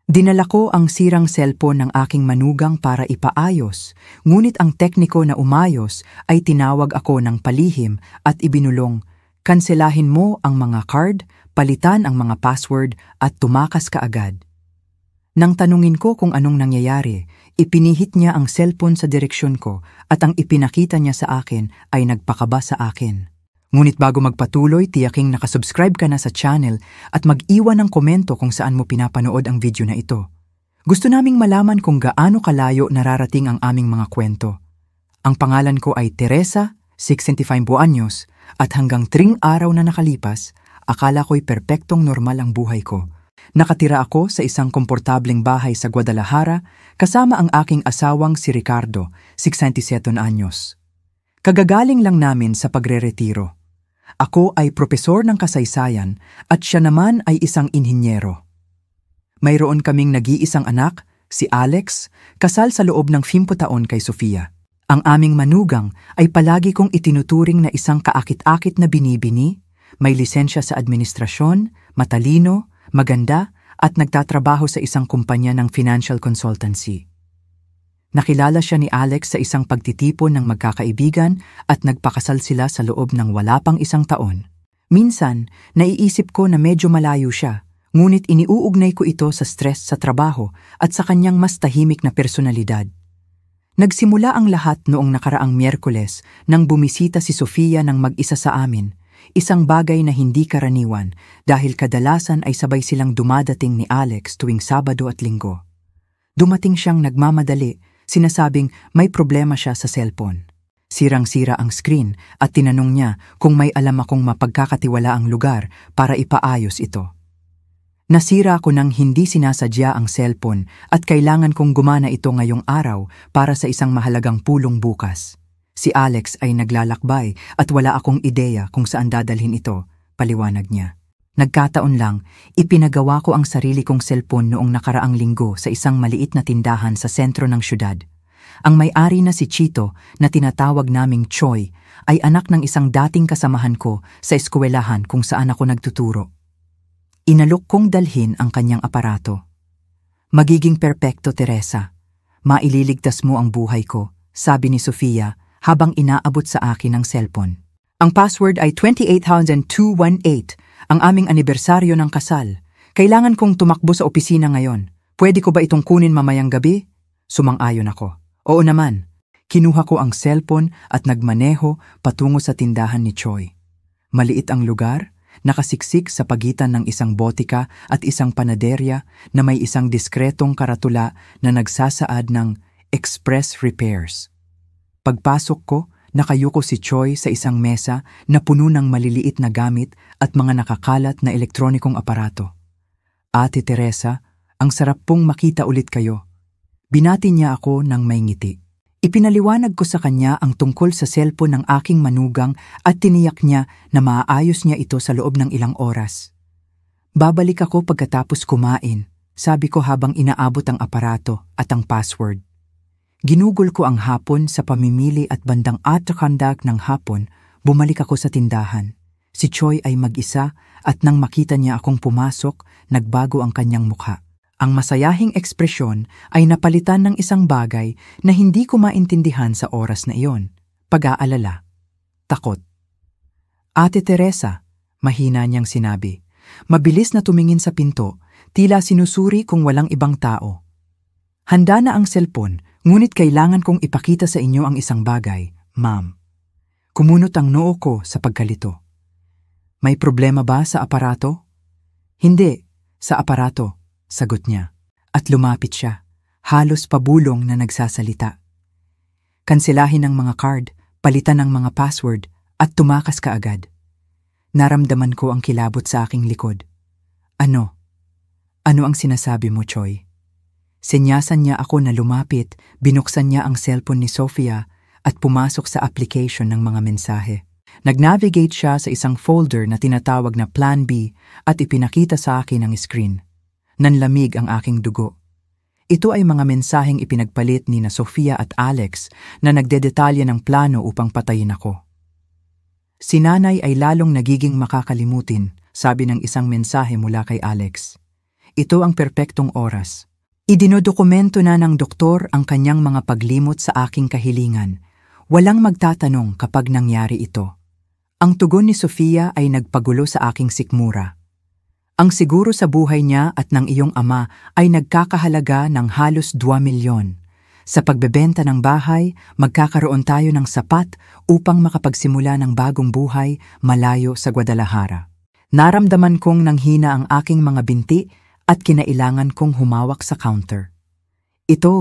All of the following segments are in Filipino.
Dinala ko ang sirang cellphone ng aking manugang para ipaayos, ngunit ang tekniko na umayos ay tinawag ako ng palihim at ibinulong, "Kanselahin mo ang mga card, palitan ang mga password at tumakas ka agad." Nang tanungin ko kung anong nangyayari, ipinihit niya ang cellphone sa direksyon ko at ang ipinakita niya sa akin ay nagpakaba sa akin. Ngunit bago magpatuloy, tiyaking nakasubscribe ka na sa channel at mag-iwan ng komento kung saan mo pinapanood ang video na ito. Gusto naming malaman kung gaano kalayo nararating ang aming mga kwento. Ang pangalan ko ay Teresa, 65 anyos, at hanggang 3 araw na nakalipas, akala ko'y perpektong normal ang buhay ko. Nakatira ako sa isang komportableng bahay sa Guadalajara kasama ang aking asawang si Ricardo, 67 anyos. Kagagaling lang namin sa pagre-retiro. Ako ay propesor ng kasaysayan at siya naman ay isang inhinyero. Mayroon kaming nag-iisang anak, si Alex, kasal sa loob ng 50 taon kay Sofia. Ang aming manugang ay palagi kong itinuturing na isang kaakit-akit na binibini, may lisensya sa administrasyon, matalino, maganda at nagtatrabaho sa isang kumpanya ng financial consultancy. Nakilala siya ni Alex sa isang pagtitipon ng magkakaibigan at nagpakasal sila sa loob ng wala pang 1 taon. Minsan, naiisip ko na medyo malayo siya, ngunit iniuugnay ko ito sa stress sa trabaho at sa kanyang mas tahimik na personalidad. Nagsimula ang lahat noong nakaraang Miyerkules nang bumisita si Sofia ng mag-isa sa amin, isang bagay na hindi karaniwan dahil kadalasan ay sabay silang dumadating ni Alex tuwing Sabado at Linggo. Dumating siyang nagmamadali, sinasabing may problema siya sa cellphone. Sirang-sira ang screen at tinanong niya kung may alam akong mapagkakatiwalaang lugar para ipaayos ito. Nasira ko nang hindi sinasadya ang cellphone at kailangan kong gumana ito ngayong araw para sa isang mahalagang pulong bukas. Si Alex ay naglalakbay at wala akong ideya kung saan dadalhin ito, paliwanag niya. Nagkataon lang, ipinagawa ko ang sarili kong cellphone noong nakaraang linggo sa isang maliit na tindahan sa sentro ng syudad. Ang may-ari na si Chito, na tinatawag naming Choi, ay anak ng isang dating kasamahan ko sa eskwelahan kung saan ako nagtuturo. Inalok kong dalhin ang kanyang aparato. "Magiging perpekto, Teresa. Maililigtas mo ang buhay ko," sabi ni Sofia habang inaabot sa akin ang cellphone. Ang password ay 28,218, ang aming anibersaryo ng kasal. "Kailangan kong tumakbo sa opisina ngayon. Pwede ko ba itong kunin mamayang gabi?" Sumang-ayon ako. "Oo naman." Kinuha ko ang cellphone at nagmaneho patungo sa tindahan ni Choi. Maliit ang lugar, nakasiksik sa pagitan ng isang botika at isang panaderya na may isang diskretong karatula na nagsasaad ng Express Repairs. Pagpasok ko, nakayuko si Choi sa isang mesa na puno ng maliliit na gamit at mga nakakalat na elektronikong aparato. "Ate Teresa, ang sarap pong makita ulit kayo." Binati niya ako ng may ngiti. Ipinaliwanag ko sa kanya ang tungkol sa cellphone ng aking manugang at tiniyak niya na maaayos niya ito sa loob ng ilang oras. "Babalik ako pagkatapos kumain," sabi ko habang inaabot ang aparato at ang password. Ginugol ko ang hapon sa pamimili at bandang atakandak ng hapon, bumalik ako sa tindahan. Si Choi ay mag-isa at nang makita niya akong pumasok, nagbago ang kanyang mukha. Ang masayahing ekspresyon ay napalitan ng isang bagay na hindi ko maintindihan sa oras na iyon. Pag-aalala. Takot. "Ate Teresa," mahina niyang sinabi. Mabilis na tumingin sa pinto, tila sinusuri kung walang ibang tao. "Handa na ang cellphone, ngunit kailangan kong ipakita sa inyo ang isang bagay, ma'am." Kumunot ang noo ko sa pagkalito. "May problema ba sa aparato?" "Hindi, sa aparato," sagot niya. At lumapit siya, halos pabulong na nagsasalita. "Kanselahin ang mga card, palitan ang mga password, at tumakas ka agad." Naramdaman ko ang kilabot sa aking likod. Ano? Ano ang sinasabi mo, Choi?" Senyasan niya ako na lumapit, binuksan niya ang cellphone ni Sofia at pumasok sa application ng mga mensahe. Nag-navigate siya sa isang folder na tinatawag na Plan B at ipinakita sa akin ang screen. Nanlamig ang aking dugo. Ito ay mga mensaheng ipinagpalit ni na Sofia at Alex na nagdedetalye ng plano upang patayin ako. "Si nanay ay lalong nagiging makakalimutin," sabi ng isang mensahe mula kay Alex. ito ang perpektong oras. Idinodokumento na ng doktor ang kanyang mga paglimot sa aking kahilingan. Walang magtatanong kapag nangyari ito. Ang tugon ni Sofia ay nagpagulo sa aking sikmura. Ang siguro sa buhay niya at ng iyong ama ay nagkakahalaga ng halos 2 milyon. Sa pagbebenta ng bahay, magkakaroon tayo ng sapat upang makapagsimula ng bagong buhay malayo sa Guadalajara. Naramdaman kong nanghina ang aking mga binti at kinailangan kong humawak sa counter.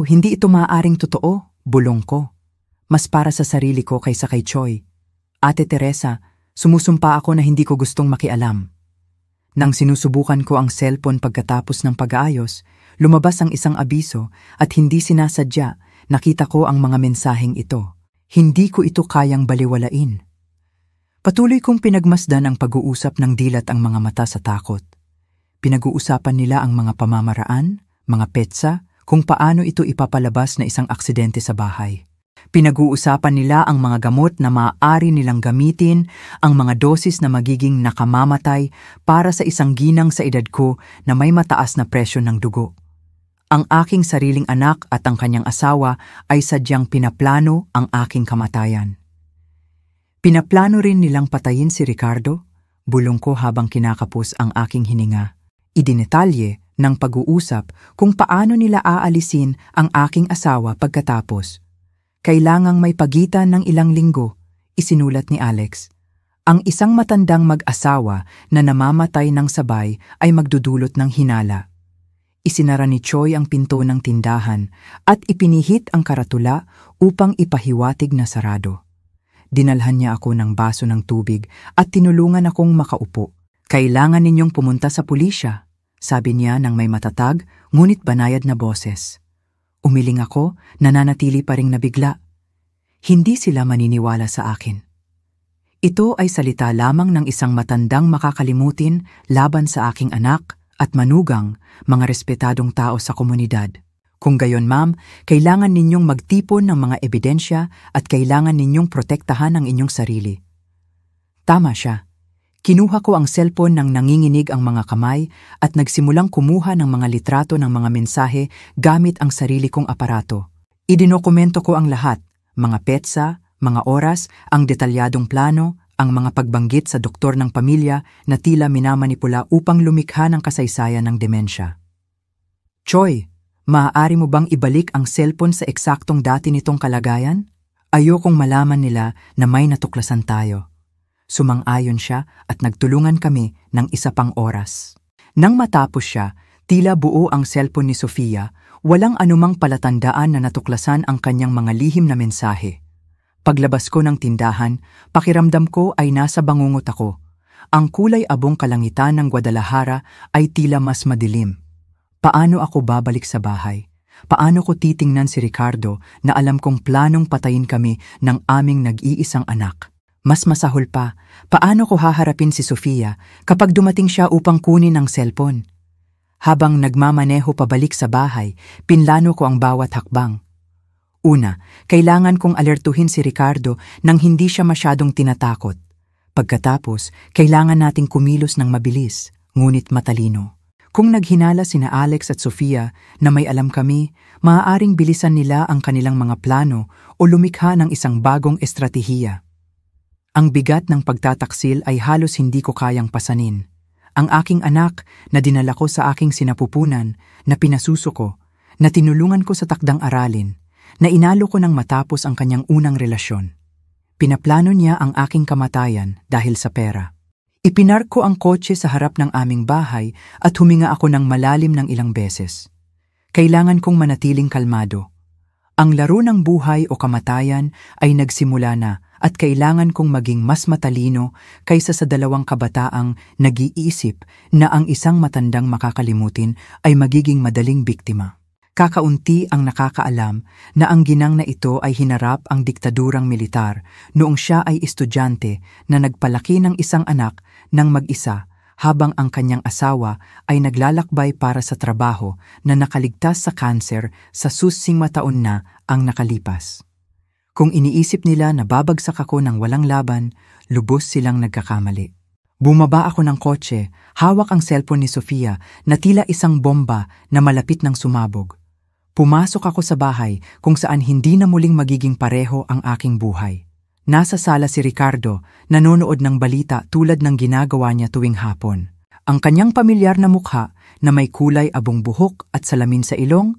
Hindi ito maaaring totoo, bulong ko. Mas para sa sarili ko kaysa kay Choi. Ate Teresa, sumusumpa ako na hindi ko gustong makialam. Nang sinusubukan ko ang cellphone pagkatapos ng pag-aayos, lumabas ang isang abiso at hindi sinasadya, nakita ko ang mga mensaheng ito. Hindi ko ito kayang baliwalain. Patuloy kong pinagmasdan ang pag-uusap ng dilat ang mga mata sa takot. Pinag-uusapan nila ang mga pamamaraan, mga petsa, kung paano ito ipapalabas na isang aksidente sa bahay. Pinag-uusapan nila ang mga gamot na maaari nilang gamitin, ang mga dosis na magiging nakamamatay para sa isang ginang sa edad ko na may mataas na presyon ng dugo. Ang aking sariling anak at ang kanyang asawa ay sadyang pinaplano ang aking kamatayan. Pinaplano rin nilang patayin si Ricardo, bulong ko habang kinakapos ang aking hininga. Idinetalye ng pag-uusap kung paano nila aalisin ang aking asawa pagkatapos. Kailangang may pagitan ng ilang linggo, isinulat ni Alex. Ang isang matandang mag-asawa na namamatay ng sabay ay magdudulot ng hinala. Isinara ni Choi ang pinto ng tindahan at ipinihit ang karatula upang ipahiwatig na sarado. Dinalhan niya ako ng baso ng tubig at tinulungan akong makaupo. Kailangan ninyong pumunta sa pulisya, sabi niya ng may matatag ngunit banayad na boses. Umiling ako, nananatili pa ring nabigla. Hindi sila maniniwala sa akin. Ito ay salita lamang ng isang matandang makakalimutin laban sa aking anak at manugang, mga respetadong tao sa komunidad. Kung gayon ma'am, kailangan ninyong magtipon ng mga ebidensya at kailangan ninyong protektahan ang inyong sarili. Tama siya. Kinuha ko ang cellphone ng nanginginig ang mga kamay at nagsimulang kumuha ng mga litrato ng mga mensahe gamit ang sarili kong aparato. Idinokumento ko ang lahat, mga petsa, mga oras, ang detalyadong plano, ang mga pagbanggit sa doktor ng pamilya na tila minamanipula upang lumikha ng kasaysayan ng demensya. Choi, maaari mo bang ibalik ang cellphone sa eksaktong dati nitong kalagayan? Ayokong malaman nila na may natuklasan tayo. Sumang-ayon siya at nagtulungan kami ng isa pang oras. Nang matapos siya, tila buo ang cellphone ni Sofia, walang anumang palatandaan na natuklasan ang kanyang mga lihim na mensahe. Paglabas ko ng tindahan, pakiramdam ko ay nasa bangungot ako. Ang kulay abong kalangitan ng Guadalajara ay tila mas madilim. Paano ako babalik sa bahay? Paano ko titingnan si Ricardo na alam kong planong patayin kami ng aming nag-iisang anak? Mas masahol pa, paano ko haharapin si Sofia kapag dumating siya upang kunin ang cellphone? Habang nagmamaneho pabalik sa bahay, pinlano ko ang bawat hakbang. Una, kailangan kong alertuhin si Ricardo nang hindi siya masyadong tinatakot. Pagkatapos, kailangan nating kumilos ng mabilis, ngunit matalino. Kung naghinala sina Alex at Sofia na may alam kami, maaaring bilisan nila ang kanilang mga plano o lumikha ng isang bagong estratehiya. Ang bigat ng pagtataksil ay halos hindi ko kayang pasanin. Ang aking anak na dinala ko sa aking sinapupunan, na pinasuso ko, na tinulungan ko sa takdang aralin, na inalo ko nang matapos ang kanyang unang relasyon. Pinaplano niya ang aking kamatayan dahil sa pera. Ipinark ko ang kotse sa harap ng aming bahay at huminga ako ng malalim ng ilang beses. Kailangan kong manatiling kalmado. Ang laro ng buhay o kamatayan ay nagsimula na at kailangan kong maging mas matalino kaysa sa dalawang kabataang nag-iisip na ang isang matandang makakalimutin ay magiging madaling biktima. Kakaunti ang nakakaalam na ang ginang na ito ay hinarap ang diktadurang militar noong siya ay estudyante na nagpalaki ng isang anak ng mag-isa habang ang kanyang asawa ay naglalakbay para sa trabaho na nakaligtas sa kanser sa susing mataon na ang nakalipas. Kung iniisip nila na babagsak ako ng walang laban, lubos silang nagkakamali. Bumaba ako ng kotse, hawak ang cellphone ni Sofia na tila isang bomba na malapit ng sumabog. Pumasok ako sa bahay kung saan hindi na muling magiging pareho ang aking buhay. Nasa sala si Ricardo, nanonood ng balita tulad ng ginagawa niya tuwing hapon. Ang kanyang pamilyar na mukha na may kulay abong buhok at salamin sa ilong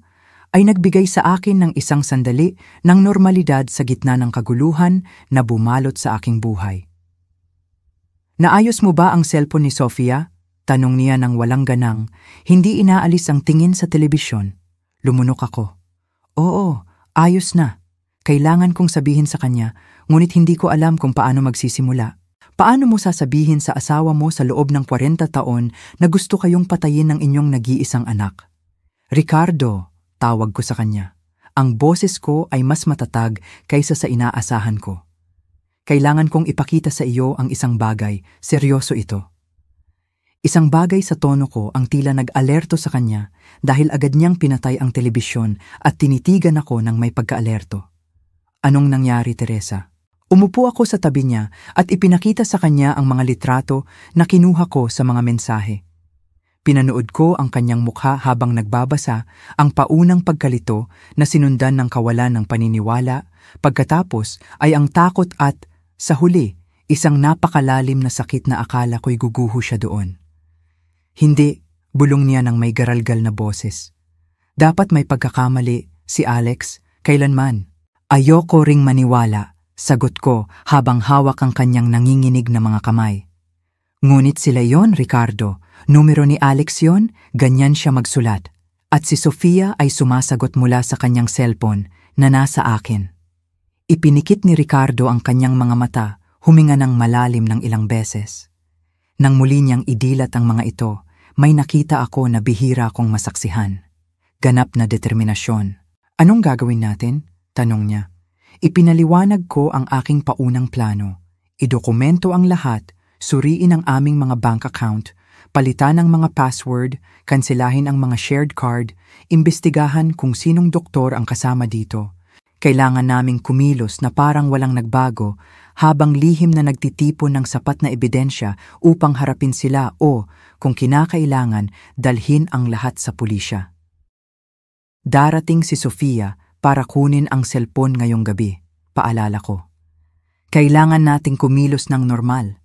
ay nagbigay sa akin ng isang sandali ng normalidad sa gitna ng kaguluhan na bumalot sa aking buhay. "Naayos mo ba ang cellphone ni Sofia?" Tanong niya ng walang ganang, hindi inaalis ang tingin sa telebisyon. Lumunok ako. "Oo, ayos na. Kailangan kong sabihin sa kanya, ngunit hindi ko alam kung paano magsisimula." "Paano mo sasabihin sa asawa mo sa loob ng 40 taon na gusto kayong patayin ng inyong nag-iisang anak?" "Ricardo," tawag ko sa kanya. Ang boses ko ay mas matatag kaysa sa inaasahan ko. "Kailangan kong ipakita sa iyo ang isang bagay, seryoso ito." Isang bagay sa tono ko ang tila nag-alerto sa kanya dahil agad niyang pinatay ang telebisyon at tinitigan ako ng may pagka-alerto. "Anong nangyari, Teresa?" Umupo ako sa tabi niya at ipinakita sa kanya ang mga litrato na kinuha ko sa mga mensahe. Pinanood ko ang kanyang mukha habang nagbabasa, ang paunang pagkalito na sinundan ng kawalan ng paniniwala, pagkatapos ay ang takot at, sa huli, isang napakalalim na sakit na akala ko'y guguho siya doon. "Hindi," bulong niya ng may garalgal na boses. "Dapat may pagkakamali, si Alex, kailanman." "Ayoko ring maniwala," sagot ko habang hawak ang kanyang nanginginig na mga kamay. "Ngunit sila yon, Ricardo. Numero ni Alex yon, ganyan siya magsulat. At si Sofia ay sumasagot mula sa kanyang cellphone na nasa akin." Ipinikit ni Ricardo ang kanyang mga mata, huminga ng malalim ng ilang beses. Nang muli niyang idilat ang mga ito, may nakita ako na bihira akong masaksihan. Ganap na determinasyon. "Anong gagawin natin?" tanong niya. Ipinaliwanag ko ang aking paunang plano. Idokumento ang lahat, suriin ang aming mga bank account, palitan ang mga password, kanselahin ang mga shared card, imbestigahan kung sinong doktor ang kasama dito. Kailangan naming kumilos na parang walang nagbago habang lihim na nagtitipon ng sapat na ebidensya upang harapin sila o, kung kinakailangan, dalhin ang lahat sa pulisya. "Darating si Sofia para kunin ang cellphone ngayong gabi," paalala ko. "Kailangan nating kumilos ng normal."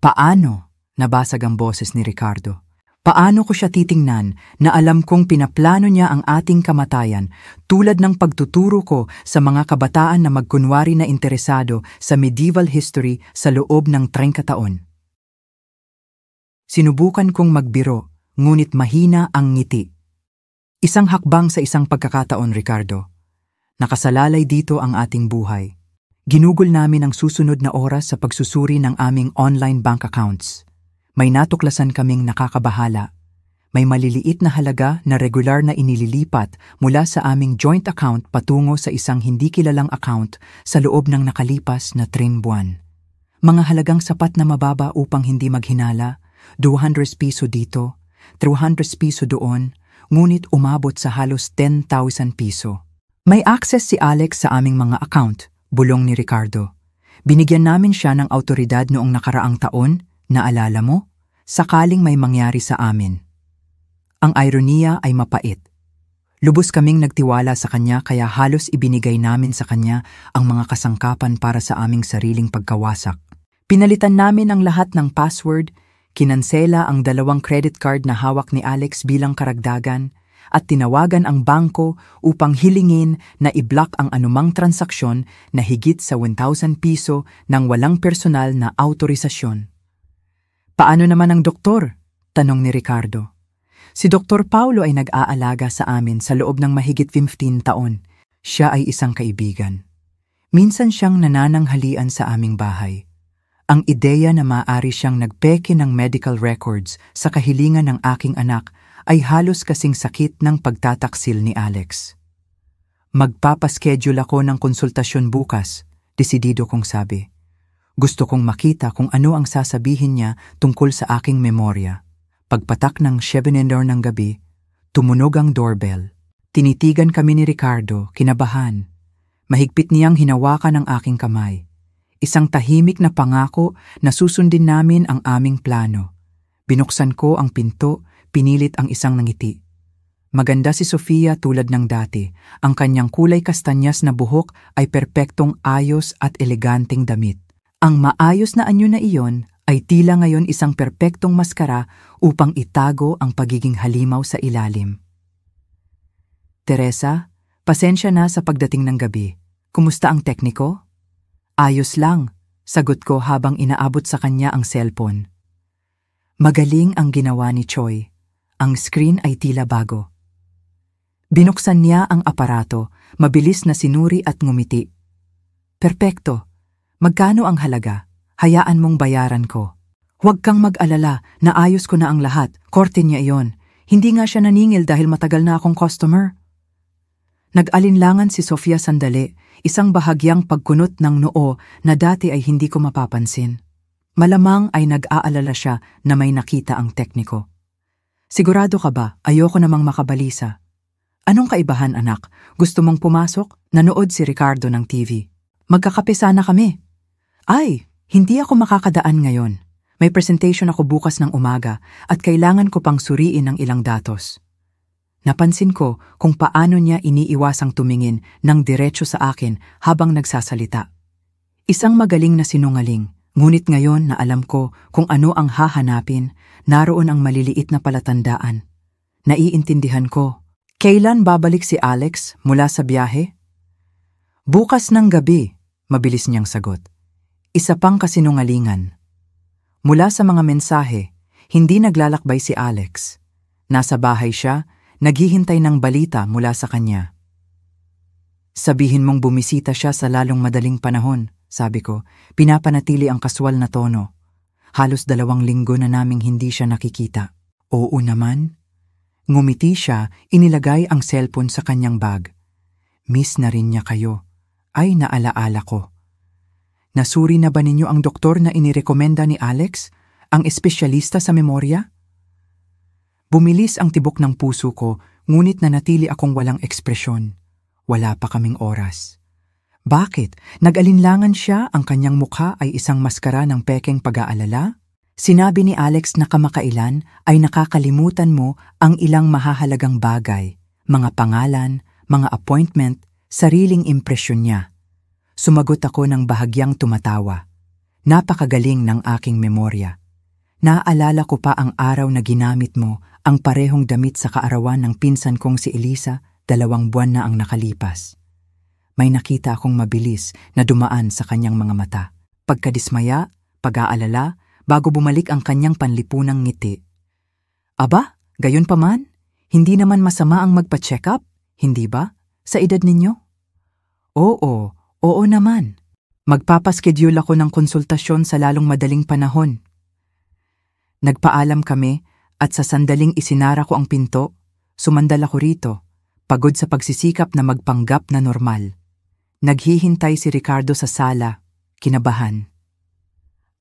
"Paano?" nabasag ang boses ni Ricardo. Paano ko siya titingnan na alam kong pinaplano niya ang ating kamatayan tulad ng pagtuturo ko sa mga kabataan na magkunwari na interesado sa medieval history sa loob ng 30 taon? Sinubukan kong magbiro, ngunit mahina ang ngiti. "Isang hakbang sa isang pagkakataon, Ricardo. Nakasalalay dito ang ating buhay. Ginugol namin ang susunod na oras sa pagsusuri ng aming online bank accounts. May natuklasan kaming nakakabahala. May maliliit na halaga na regular na inililipat mula sa aming joint account patungo sa isang hindi kilalang account sa loob ng nakalipas na 3 buwan. Mga halagang sapat na mababa upang hindi maghinala, 200 piso dito, 300 piso doon, ngunit umabot sa halos 10,000 piso. May access si Alex sa aming mga account, bulong ni Ricardo. Binigyan namin siya ng autoridad noong nakaraang taon, naalala mo? Sakaling may mangyari sa amin. Ang ironiya ay mapait. Lubos kaming nagtiwala sa kanya kaya halos ibinigay namin sa kanya ang mga kasangkapan para sa aming sariling pagkawasak. Pinalitan namin ang lahat ng password, kinansela ang 2 credit card na hawak ni Alex bilang karagdagan, at tinawagan ang bangko upang hilingin na i-block ang anumang transaksyon na higit sa 1,000 piso nang walang personal na autorisasyon. "Paano naman ang doktor?" tanong ni Ricardo. "Si Dr. Paulo ay nag-aalaga sa amin sa loob ng mahigit 15 taon. Siya ay isang kaibigan. Minsan siyang nanananghalian sa aming bahay. Ang ideya na maaari siyang nagpeke ng medical records sa kahilingan ng aking anak ay halos kasing sakit ng pagtataksil ni Alex. Magpapaschedule ako ng konsultasyon bukas," desidido kong sabi. Gusto kong makita kung ano ang sasabihin niya tungkol sa aking memorya. Pagpatak ng 7 ng gabi, tumunog ang doorbell. Tinitigan kami ni Ricardo, kinabahan. Mahigpit niyang hinawakan ang aking kamay. Isang tahimik na pangako na susundin namin ang aming plano. Binuksan ko ang pinto, pinilit ang isang nangiti. Maganda si Sofia tulad ng dati. Ang kanyang kulay kastanyas na buhok ay perpektong ayos at eleganteng damit. Ang maayos na anyo na iyon ay tila ngayon isang perpektong maskara upang itago ang pagiging halimaw sa ilalim. Teresa, pasensya na sa pagdating ng gabi. Kumusta ang tekniko? Ayos lang, sagot ko habang inaabot sa kanya ang cellphone. Magaling ang ginawa ni Choi. Ang screen ay tila bago. Binuksan niya ang aparato, mabilis na sinuri at ngumiti. Perpekto. Magkano ang halaga? Hayaan mong bayaran ko. Huwag kang mag-alala, naayos ko na ang lahat, korte niya iyon. Hindi nga siya naningil dahil matagal na akong customer. Nag-alinlangan si Sofia sandali, isang bahagyang pagkunot ng noo na dati ay hindi ko mapapansin. Malamang ay nag-aalala siya na may nakita ang tekniko. Sigurado ka ba? Ayoko namang makabalisa. Anong kaibahan, anak? Gusto mong pumasok? Nanood si Ricardo ng TV. Magkakape sana kami. Ay, hindi ako makakadaan ngayon. May presentation ako bukas ng umaga at kailangan ko pang suriin ang ilang datos. Napansin ko kung paano niya iniiwasang tumingin ng diretso sa akin habang nagsasalita. Isang magaling na sinungaling, ngunit ngayon na alam ko kung ano ang hahanapin, naroon ang maliliit na palatandaan. Naiintindihan ko. Kailan babalik si Alex mula sa biyahe? Bukas ng gabi, mabilis niyang sagot. Isa pang kasinungalingan. Mula sa mga mensahe, hindi naglalakbay si Alex. Nasa bahay siya, naghihintay ng balita mula sa kanya. Sabihin mong bumisita siya sa lalong madaling panahon, sabi ko, pinapanatili ang kaswal na tono. Halos 2 linggo na naming hindi siya nakikita. Oo naman. Ngumiti siya, inilagay ang cellphone sa kanyang bag. Miss na rin niya kayo. Ay, naalaala ko. Nasuri na ba ninyo ang doktor na inirekomenda ni Alex, ang espesyalista sa memorya? Bumilis ang tibok ng puso ko, ngunit nanatili akong walang ekspresyon. Wala pa kaming oras. Bakit? Nag-alinlangan siya, ang kanyang mukha ay isang maskara ng pekeng pag-aalala? Sinabi ni Alex na kamakailan ay nakakalimutan mo ang ilang mahahalagang bagay, mga pangalan, mga appointment, sariling impresyon niya. Sumagot ako ng bahagyang tumatawa. Napakagaling ng aking memorya. Naaalala ko pa ang araw na ginamit mo ang parehong damit sa kaarawan ng pinsan kong si Elisa, 2 buwan na ang nakalipas. May nakita akong mabilis na dumaan sa kanyang mga mata. Pagkadismaya, pag-aalala, bago bumalik ang kanyang panlipunang ngiti. Aba, gayon pa man, hindi naman masama ang magpa-check up, hindi ba? Sa edad ninyo? Oo naman. Magpapaschedule ako ng konsultasyon sa lalong madaling panahon. Nagpaalam kami at sa sandaling isinara ko ang pinto, sumandal ako rito, pagod sa pagsisikap na magpanggap na normal. Naghihintay si Ricardo sa sala, kinabahan.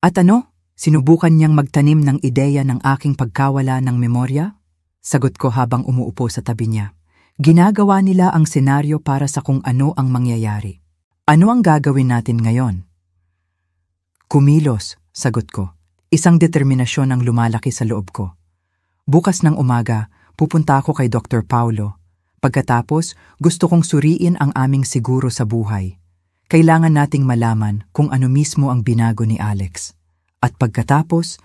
At ano? Sinubukan niyang magtanim ng ideya ng aking pagkawala ng memorya? Sagot ko habang umuupo sa tabi niya. Ginagawa nila ang senaryo para sa kung ano ang mangyayari. Ano ang gagawin natin ngayon? Kumilos, sagot ko. Isang determinasyon ang lumalaki sa loob ko. Bukas ng umaga, pupunta ako kay Dr. Paulo. Pagkatapos, gusto kong suriin ang aming siguro sa buhay. Kailangan nating malaman kung ano mismo ang binago ni Alex. At pagkatapos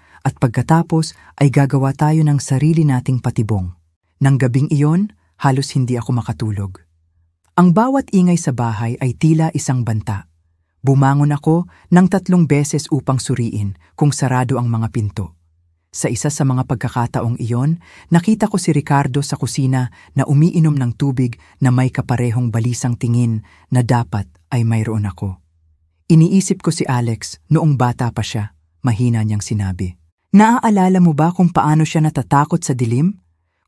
ay gagawa tayo ng sarili nating patibong. Nang gabing iyon, halos hindi ako makatulog. Ang bawat ingay sa bahay ay tila isang banta. Bumangon ako ng 3 beses upang suriin kung sarado ang mga pinto. Sa isa sa mga pagkakataong iyon, nakita ko si Ricardo sa kusina na umiinom ng tubig na may kaparehong balisang tingin na dapat ay mayroon ako. Iniisip ko si Alex noong bata pa siya, mahina niyang sinabi. Naaalala mo ba kung paano siya natatakot sa dilim?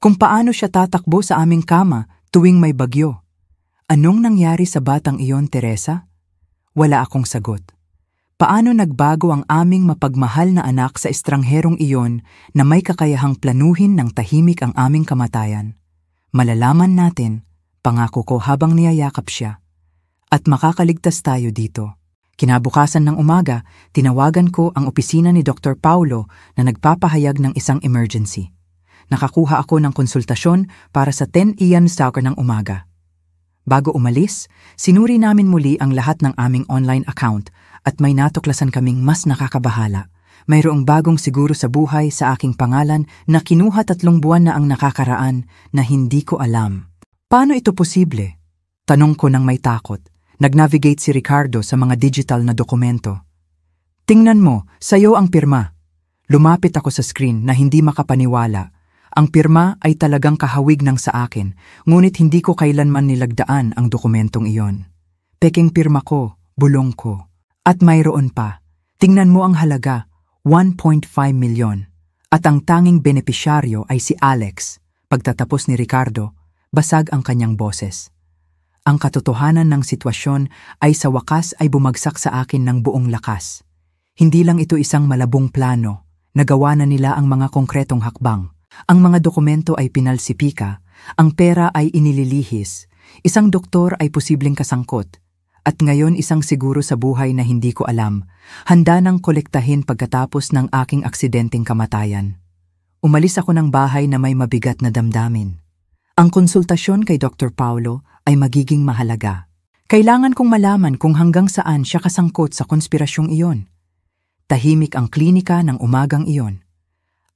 Kung paano siya tatakbo sa aming kama tuwing may bagyo? Anong nangyari sa batang iyon, Teresa? Wala akong sagot. Paano nagbago ang aming mapagmahal na anak sa estrangherong iyon na may kakayahang planuhin ng tahimik ang aming kamatayan? Malalaman natin, pangako ko habang niyayakap siya. At makakaligtas tayo dito. Kinabukasan ng umaga, tinawagan ko ang opisina ni Dr. Paulo na nagpapahayag ng isang emergency. Nakakuha ako ng konsultasyon para sa 10 AM soccer ng umaga. Bago umalis, sinuri namin muli ang lahat ng aming online account at may natuklasan kaming mas nakakabahala. Mayroong bagong siguro sa buhay sa aking pangalan na kinuha 3 buwan na ang nakakaraan na hindi ko alam. Paano ito posible? Tanong ko nang may takot. Nag-navigate si Ricardo sa mga digital na dokumento. Tingnan mo, sayo ang pirma. Lumapit ako sa screen na hindi makapaniwala. Ang pirma ay talagang kahawig ng sa akin, ngunit hindi ko kailanman nilagdaan ang dokumentong iyon. Peking pirma ko, bulong ko. At mayroon pa. Tingnan mo ang halaga, 1.5 milyon. At ang tanging benepisyaryo ay si Alex. Pagtatapos ni Ricardo, basag ang kanyang boses. Ang katotohanan ng sitwasyon ay sa wakas ay bumagsak sa akin ng buong lakas. Hindi lang ito isang malabong plano, nagawa na nila ang mga konkretong hakbang. Ang mga dokumento ay pinalsipika, ang pera ay inililihis, isang doktor ay posibleng kasangkot, at ngayon isang siguro sa buhay na hindi ko alam, handa nang kolektahin pagkatapos ng aking aksidenteng kamatayan. Umalis ako ng bahay na may mabigat na damdamin. Ang konsultasyon kay Dr. Paulo ay magiging mahalaga. Kailangan kong malaman kung hanggang saan siya kasangkot sa konspirasyong iyon. Tahimik ang klinika ng umagang iyon.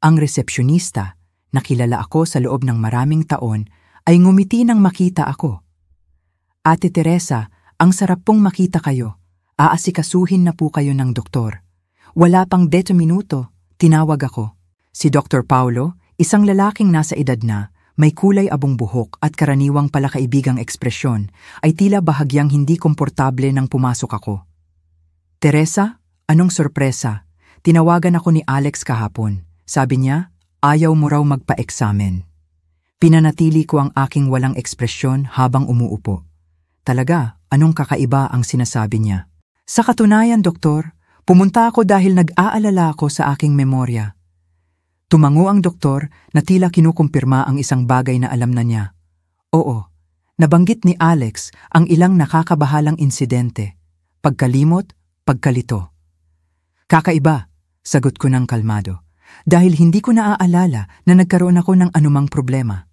Ang resepsyonista, na kilala ako sa loob ng maraming taon, ay ngumiti nang makita ako. Ate Teresa, ang sarap pong makita kayo. Aasikasuhin na po kayo ng doktor. Wala pang 10 minuto, tinawag ako. Si Dr. Paulo, isang lalaking nasa edad na, may kulay abong buhok at karaniwang palakaibigang ekspresyon, ay tila bahagyang hindi komportable nang pumasok ako. Teresa, anong sorpresa? Tinawagan ako ni Alex kahapon. Sabi niya, ayaw mo raw magpa-eksamen. Pinanatili ko ang aking walang ekspresyon habang umuupo. Talaga, anong kakaiba ang sinasabi niya? Sa katunayan, doktor, pumunta ako dahil nag-aalala ako sa aking memorya. Tumango ang doktor na tila kinukumpirma ang isang bagay na alam na niya. Oo, nabanggit ni Alex ang ilang nakakabahalang insidente. Pagkalimot, pagkalito. Kakaiba, sagot ko ng kalmado, dahil hindi ko naaalala na nagkaroon ako ng anumang problema.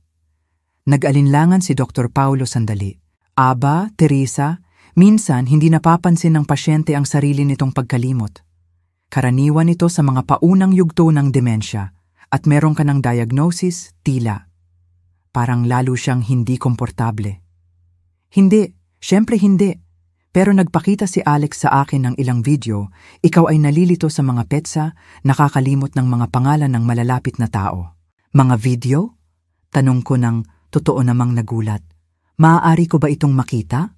Nag-alinlangan si Dr. Paulo sandali. Aba, Teresa, minsan hindi napapansin ng pasyente ang sarili nitong pagkalimot. Karaniwan ito sa mga paunang yugto ng demensya. At meron ka ng diagnosis, tila. Parang lalo siyang hindi komportable. Hindi, syempre hindi. Pero nagpakita si Alex sa akin ng ilang video, ikaw ay nalilito sa mga petsa, nakakalimot ng mga pangalan ng malalapit na tao. Mga video? Tanong ko ng totoo namang nagulat. Maaari ko ba itong makita?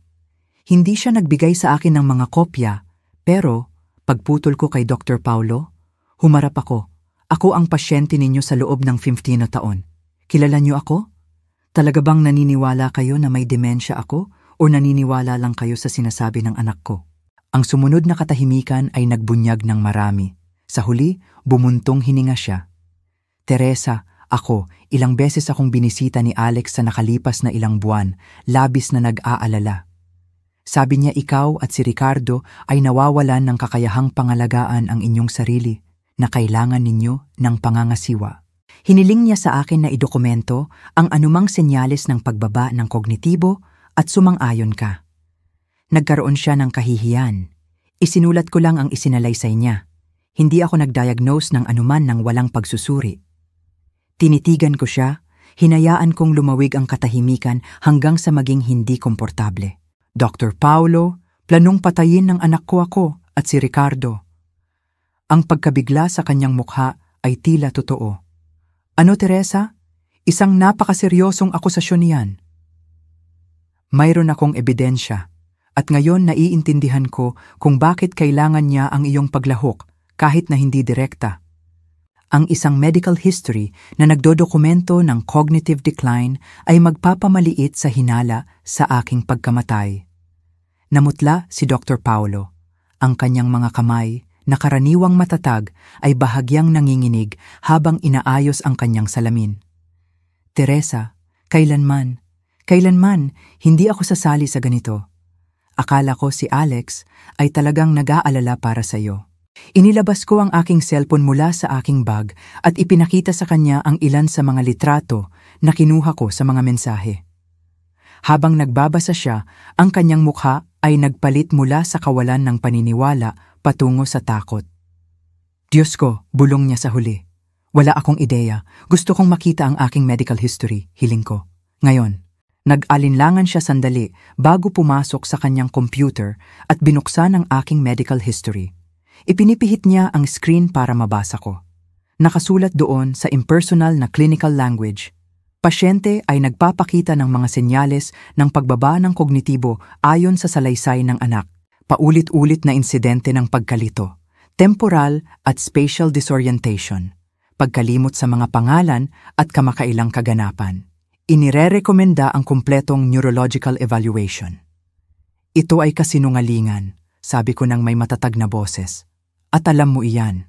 Hindi siya nagbigay sa akin ng mga kopya, pero pagputol ko kay Dr. Paulo, humarap ako. Ako ang pasyente ninyo sa loob ng 15 na taon. Kilala niyo ako? Talaga bang naniniwala kayo na may demensya ako o naniniwala lang kayo sa sinasabi ng anak ko? Ang sumunod na katahimikan ay nagbunyag ng marami. Sa huli, bumuntong hininga siya. Teresa, ako, ilang beses akong binisita ni Alex sa nakalipas na ilang buwan, labis na nag-aalala. Sabi niya ikaw at si Ricardo ay nawawalan ng kakayahang pangalagaan ang inyong sarili, na kailangan ninyo ng pangangasiwa. Hiniling niya sa akin na idokumento ang anumang senyales ng pagbaba ng kognitibo at sumang-ayon ka. Nagkaroon siya ng kahihiyan. Isinulat ko lang ang isinalaysay niya. Hindi ako nag-diagnose ng anuman ng walang pagsusuri. Tinitigan ko siya, hinayaan kong lumawig ang katahimikan hanggang sa maging hindi komportable. Dr. Paulo, planong patayin ng anak ko ako at si Ricardo. Ang pagkabigla sa kanyang mukha ay tila totoo. Ano, Teresa? Isang napakaseryosong akusasyon niyan. Mayroon akong ebidensya, at ngayon naiintindihan ko kung bakit kailangan niya ang iyong paglahok kahit na hindi direkta. Ang isang medical history na nagdodokumento ng cognitive decline ay magpapamaliit sa hinala sa aking pagkamatay. Namutla si Dr. Paulo. Ang kanyang mga kamay, na karaniwang matatag, ay bahagyang nanginginig habang inaayos ang kanyang salamin. Teresa, kailanman, hindi ako sasali sa ganito. Akala ko si Alex ay talagang nag-aalala para sa'yo. Inilabas ko ang aking cellphone mula sa aking bag at ipinakita sa kanya ang ilan sa mga litrato na kinuha ko sa mga mensahe. Habang nagbabasa siya, ang kanyang mukha ay nagpalit mula sa kawalan ng paniniwala patungo sa takot. Diyos ko, bulong niya sa huli. Wala akong ideya. Gusto kong makita ang aking medical history, hiling ko. Ngayon, nag-alinlangan siya sandali bago pumasok sa kanyang computer at binuksan ang aking medical history. Ipinipihit niya ang screen para mabasa ko. Nakasulat doon sa impersonal na clinical language, pasyente ay nagpapakita ng mga senyales ng pagbaba ng kognitibo ayon sa salaysay ng anak, paulit-ulit na insidente ng pagkalito, temporal at spatial disorientation, pagkalimot sa mga pangalan at kamakailang kaganapan. Inirerekomenda ang kumpletong neurological evaluation. Ito ay kasinungalingan, sabi ko ng may matatag na boses. At alam mo iyan.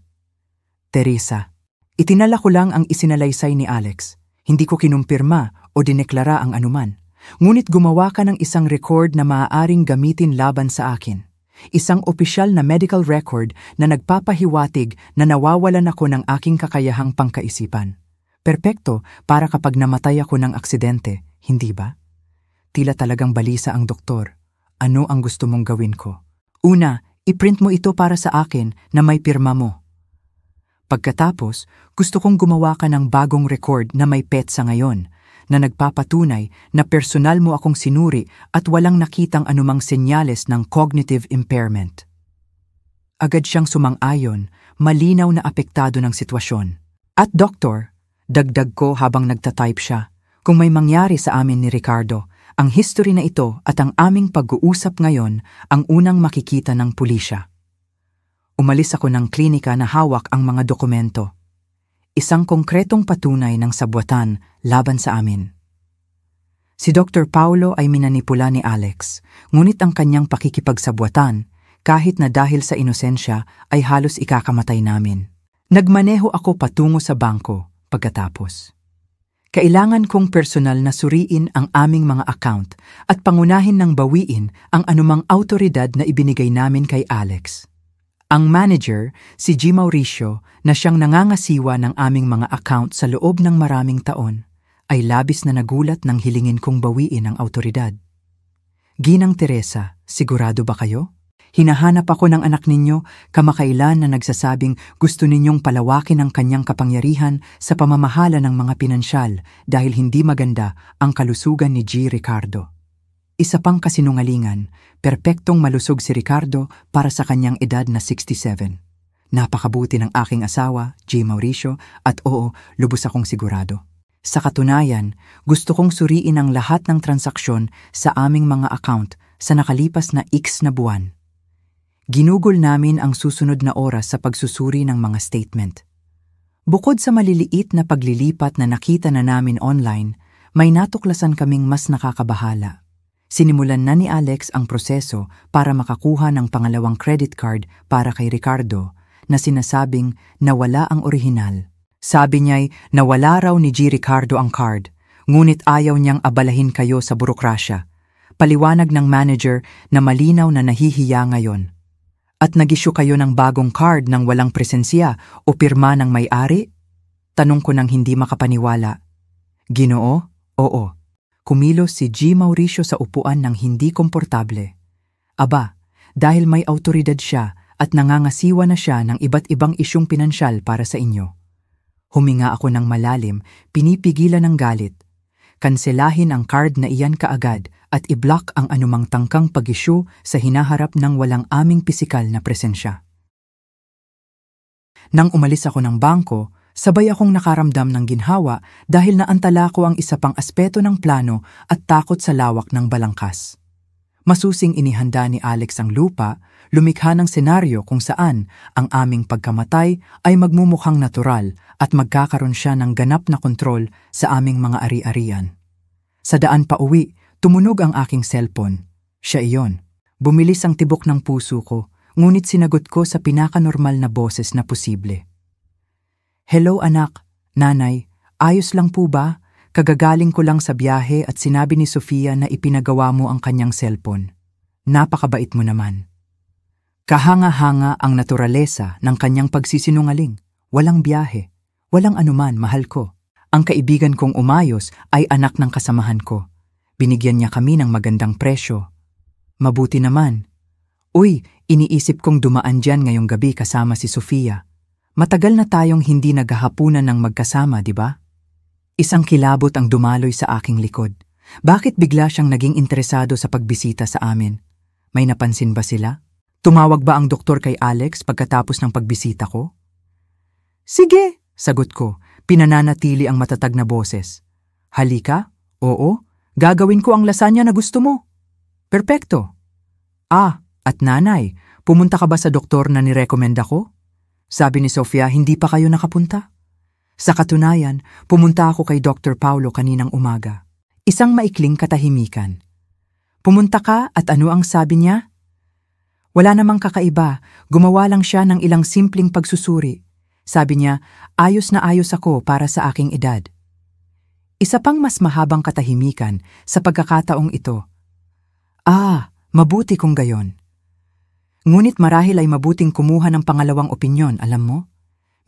Teresa, itinala ko lang ang isinalaysay ni Alex. Hindi ko kinumpirma o dineklara ang anuman. Ngunit gumawa ka ng isang record na maaaring gamitin laban sa akin. Isang opisyal na medical record na nagpapahiwatig na nawawalan ako ng aking kakayahang pangkaisipan. Perpekto para kapag namatay ako ng aksidente, hindi ba? Tila talagang balisa ang doktor. Ano ang gusto mong gawin ko? Una, i-print mo ito para sa akin na may pirma mo. Pagkatapos, gusto kong gumawa ka ng bagong record na may petsa ngayon, na nagpapatunay na personal mo akong sinuri at walang nakitang anumang senyales ng cognitive impairment. Agad siyang sumang-ayon, malinaw na apektado ng sitwasyon. At doktor, dagdag ko habang nagtatype siya, kung may mangyari sa amin ni Ricardo, ang history na ito at ang aming pag-uusap ngayon ang unang makikita ng pulisya. Umalis ako ng klinika na hawak ang mga dokumento. Isang konkretong patunay ng sabwatan laban sa amin. Si Dr. Paulo ay minanipula ni Alex, ngunit ang kanyang pakikipagsabwatan, kahit na dahil sa inosensya, ay halos ikakamatay namin. Nagmaneho ako patungo sa bangko pagkatapos. Kailangan kong personal na suriin ang aming mga account at pangunahin ng bawiin ang anumang autoridad na ibinigay namin kay Alex. Ang manager, si G. Mauricio, na siyang nangangasiwa ng aming mga account sa loob ng maraming taon, ay labis na nagulat nang hilingin kong bawiin ang autoridad. Ginang Teresa, sigurado ba kayo? Hinahanap ako ng anak ninyo kamakailan na nagsasabing gusto ninyong palawakin ang kanyang kapangyarihan sa pamamahala ng mga pinansyal dahil hindi maganda ang kalusugan ni G. Ricardo. Isa pang kasinungalingan, perpektong malusog si Ricardo para sa kanyang edad na 67. Napakabuti ng aking asawa, G. Mauricio, at oo, lubos akong sigurado. Sa katunayan, gusto kong suriin ang lahat ng transaksyon sa aming mga account sa nakalipas na X na buwan. Ginugol namin ang susunod na oras sa pagsusuri ng mga statement. Bukod sa maliliit na paglilipat na nakita na namin online, may natuklasan kaming mas nakakabahala. Sinimulan na ni Alex ang proseso para makakuha ng pangalawang credit card para kay Ricardo na sinasabing nawala ang orihinal. Sabi niya'y nawala raw ni G. Ricardo ang card, ngunit ayaw niyang abalahin kayo sa burokrasya. Paliwanag ng manager na malinaw na nahihiya ngayon. At nag-issue kayo ng bagong card ng walang presensya o pirma ng may-ari? Tanong ko nang hindi makapaniwala. Ginoo? Oo. Kumilos si G. Mauricio sa upuan ng hindi komportable. Aba, dahil may autoridad siya at nangangasiwa na siya ng iba't ibang isyung pinansyal para sa inyo. Huminga ako ng malalim, pinipigilan ng galit. Kanselahin ang card na iyan kaagad at i-block ang anumang tangkang pag-issue sa hinaharap ng walang aming pisikal na presensya. Nang umalis ako ng bangko, sabay akong nakaramdam ng ginhawa dahil naantala ko ang isa pang aspeto ng plano at takot sa lawak ng balangkas. Masusing inihanda ni Alex ang lupa, lumikha ng senaryo kung saan ang aming pagkamatay ay magmumukhang natural at magkakaroon siya ng ganap na kontrol sa aming mga ari-arian. Sa daan pa uwi, tumunog ang aking cellphone. Siya iyon. Bumilis ang tibok ng puso ko, ngunit sinagot ko sa pinakanormal na boses na posible. Hello anak, nanay, ayos lang po ba? Kagagaling ko lang sa biyahe at sinabi ni Sofia na ipinagawa mo ang kanyang cellphone. napakabait mo naman. Kahanga-hanga ang naturalesa ng kanyang pagsisinungaling. Walang biyahe, walang anuman, mahal ko. Ang kaibigan kong umayos ay anak ng kasamahan ko. Binigyan niya kami ng magandang presyo. Mabuti naman. Uy, iniisip kong dumaan dyan ngayong gabi kasama si Sofia. Matagal na tayong hindi naghahapunan ng magkasama, di ba? Isang kilabot ang dumaloy sa aking likod. Bakit bigla siyang naging interesado sa pagbisita sa amin? May napansin ba sila? Tumawag ba ang doktor kay Alex pagkatapos ng pagbisita ko? Sige, sagot ko. Pinananatili ang matatag na boses. Halika? Oo, gagawin ko ang lasagna na gusto mo. Perpekto. At nanay, pumunta ka ba sa doktor na nirekomend ako? Sabi ni Sofia, hindi pa kayo nakapunta. Sa katunayan, pumunta ako kay Dr. Paulo kaninang umaga. Isang maikling katahimikan. Pumunta ka at ano ang sabi niya? Wala namang kakaiba, gumawa lang siya ng ilang simpleng pagsusuri. Sabi niya, ayos na ayos ako para sa aking edad. Isa pang mas mahabang katahimikan sa pagkakataong ito. Mabuti kung gayon. Ngunit marahil ay mabuting kumuha ng pangalawang opinyon, alam mo?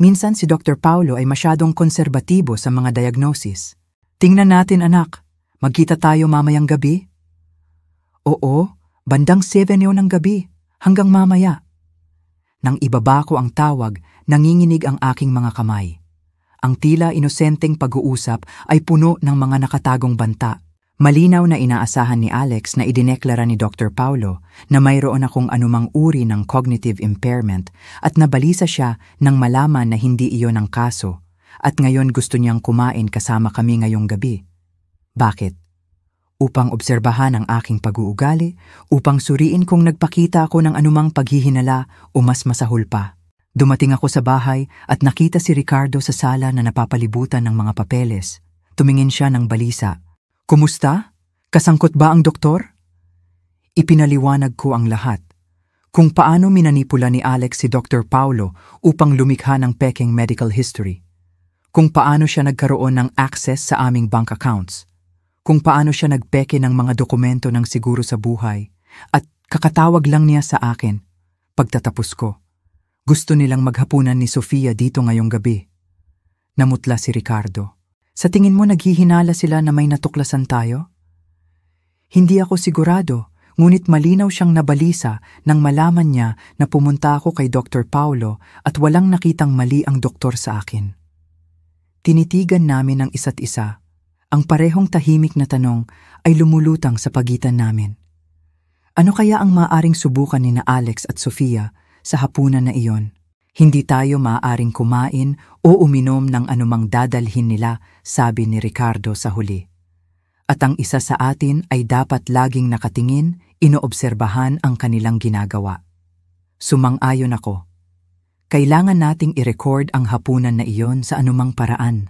Minsan si Dr. Paulo ay masyadong konserbatibo sa mga diagnosis. Tingnan natin anak, magkita tayo mamayang gabi? Oo, bandang 7 yun ng gabi, hanggang mamaya. Nang ibaba ko ang tawag, nanginginig ang aking mga kamay. Ang tila inosenteng pag-uusap ay puno ng mga nakatagong banta. Malinaw na inaasahan ni Alex na idineklara ni Dr. Paulo na mayroon akong anumang uri ng cognitive impairment at nabalisa siya nang malaman na hindi iyon ang kaso at ngayon gusto niyang kumain kasama kami ngayong gabi. Bakit? Upang obserbahan ang aking pag-uugali, upang suriin kung nagpakita ako ng anumang paghihinala o mas masahol pa. Dumating ako sa bahay at nakita si Ricardo sa sala na napapalibutan ng mga papeles. Tumingin siya ng balisa. Kumusta? Kasangkot ba ang doktor? Ipinaliwanag ko ang lahat. Kung paano minanipula ni Alex si Dr. Paulo upang lumikha ng pekeng medical history. Kung paano siya nagkaroon ng access sa aming bank accounts. Kung paano siya nagpeke ng mga dokumento ng siguro sa buhay. At kakatawag lang niya sa akin. Pagtatapos ko, gusto nilang maghapunan ni Sofia dito ngayong gabi. Namutla si Ricardo. Sa tingin mo naghihinala sila na may natuklasan tayo? Hindi ako sigurado, ngunit malinaw siyang nabalisa nang malaman niya na pumunta ako kay Dr. Paulo at walang nakitang mali ang doktor sa akin. Tinitigan namin ang isa't isa. Ang parehong tahimik na tanong ay lumulutang sa pagitan namin. Ano kaya ang maaaring subukan ni na Alex at Sofia sa hapunan na iyon? Hindi tayo maaaring kumain o uminom ng anumang dadalhin nila, sabi ni Ricardo sa huli. At ang isa sa atin ay dapat laging nakatingin, inoobserbahan ang kanilang ginagawa. Sumang-ayon ako. Kailangan nating i-record ang hapunan na iyon sa anumang paraan.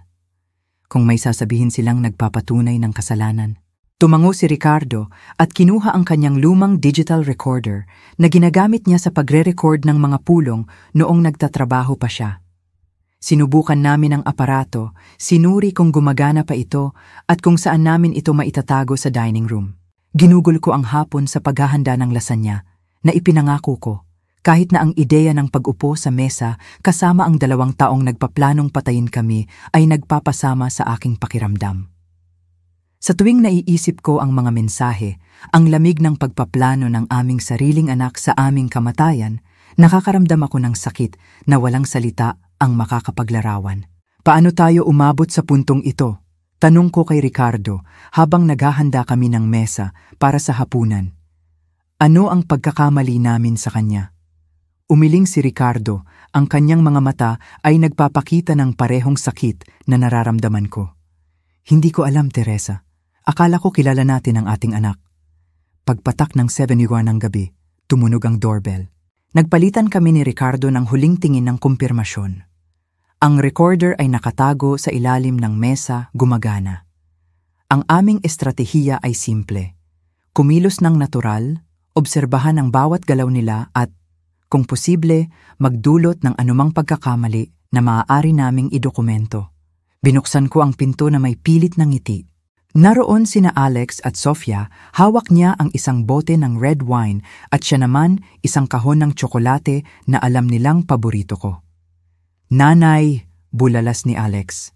Kung may sasabihin silang nagpapatunay ng kasalanan. Tumango si Ricardo at kinuha ang kanyang lumang digital recorder na ginagamit niya sa pagre-record ng mga pulong noong nagtatrabaho pa siya. Sinubukan namin ang aparato, sinuri kung gumagana pa ito at kung saan namin ito maitatago sa dining room. Ginugol ko ang hapon sa paghahanda ng lasagna na ipinangako ko kahit na ang ideya ng pag-upo sa mesa kasama ang 2 taong nagpaplanong patayin kami ay nagpapasama sa aking pakiramdam. Sa tuwing naiisip ko ang mga mensahe, ang lamig ng pagpaplano ng aming sariling anak sa aming kamatayan, nakakaramdam ako ng sakit na walang salita ang makakapaglarawan. Paano tayo umabot sa puntong ito? Tanong ko kay Ricardo habang naghahanda kami ng mesa para sa hapunan. Ano ang pagkakamali namin sa kanya? Umiling si Ricardo, ang kanyang mga mata ay nagpapakita ng parehong sakit na nararamdaman ko. Hindi ko alam, Teresa. Akala ko kilala natin ang ating anak. Pagpatak ng 7:01 ng gabi, tumunog ang doorbell. Nagpalitan kami ni Ricardo ng huling tingin ng kumpirmasyon. Ang recorder ay nakatago sa ilalim ng mesa, gumagana. Ang aming estratehiya ay simple. Kumilos ng natural, obserbahan ang bawat galaw nila at, kung posible, magdulot ng anumang pagkakamali na maaari naming idokumento. Binuksan ko ang pinto na may pilit ng ngiti. Naroon sina Alex at Sofia, hawak niya ang isang bote ng red wine at siya naman isang kahon ng tsokolate na alam nilang paborito ko. "Nanay," bulalas ni Alex.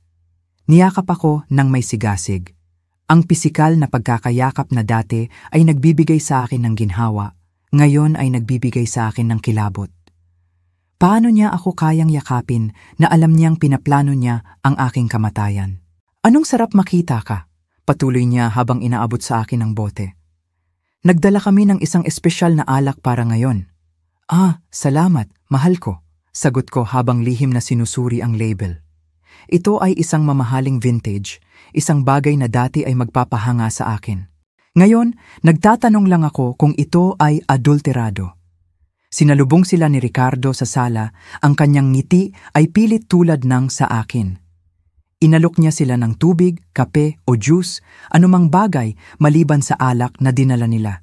Niyakap ako ng may sigasig. Ang pisikal na pagkakayakap na dati ay nagbibigay sa akin ng ginhawa, ngayon ay nagbibigay sa akin ng kilabot. Paano niya ako kayang yakapin na alam niyang pinaplano niya ang aking kamatayan? "Anong sarap makita ka?" Patuloy niya habang inaabot sa akin ang bote. "Nagdala kami ng isang espesyal na alak para ngayon." "Ah, salamat, mahal ko," sagot ko habang lihim na sinusuri ang label. Ito ay isang mamahaling vintage, isang bagay na dati ay magpapahanga sa akin. Ngayon, nagtatanong lang ako kung ito ay adulterado. Sinalubong sila ni Ricardo sa sala, ang kanyang ngiti ay pilit tulad ng sa akin. Inalok niya sila ng tubig, kape o juice, anumang bagay maliban sa alak na dinala nila.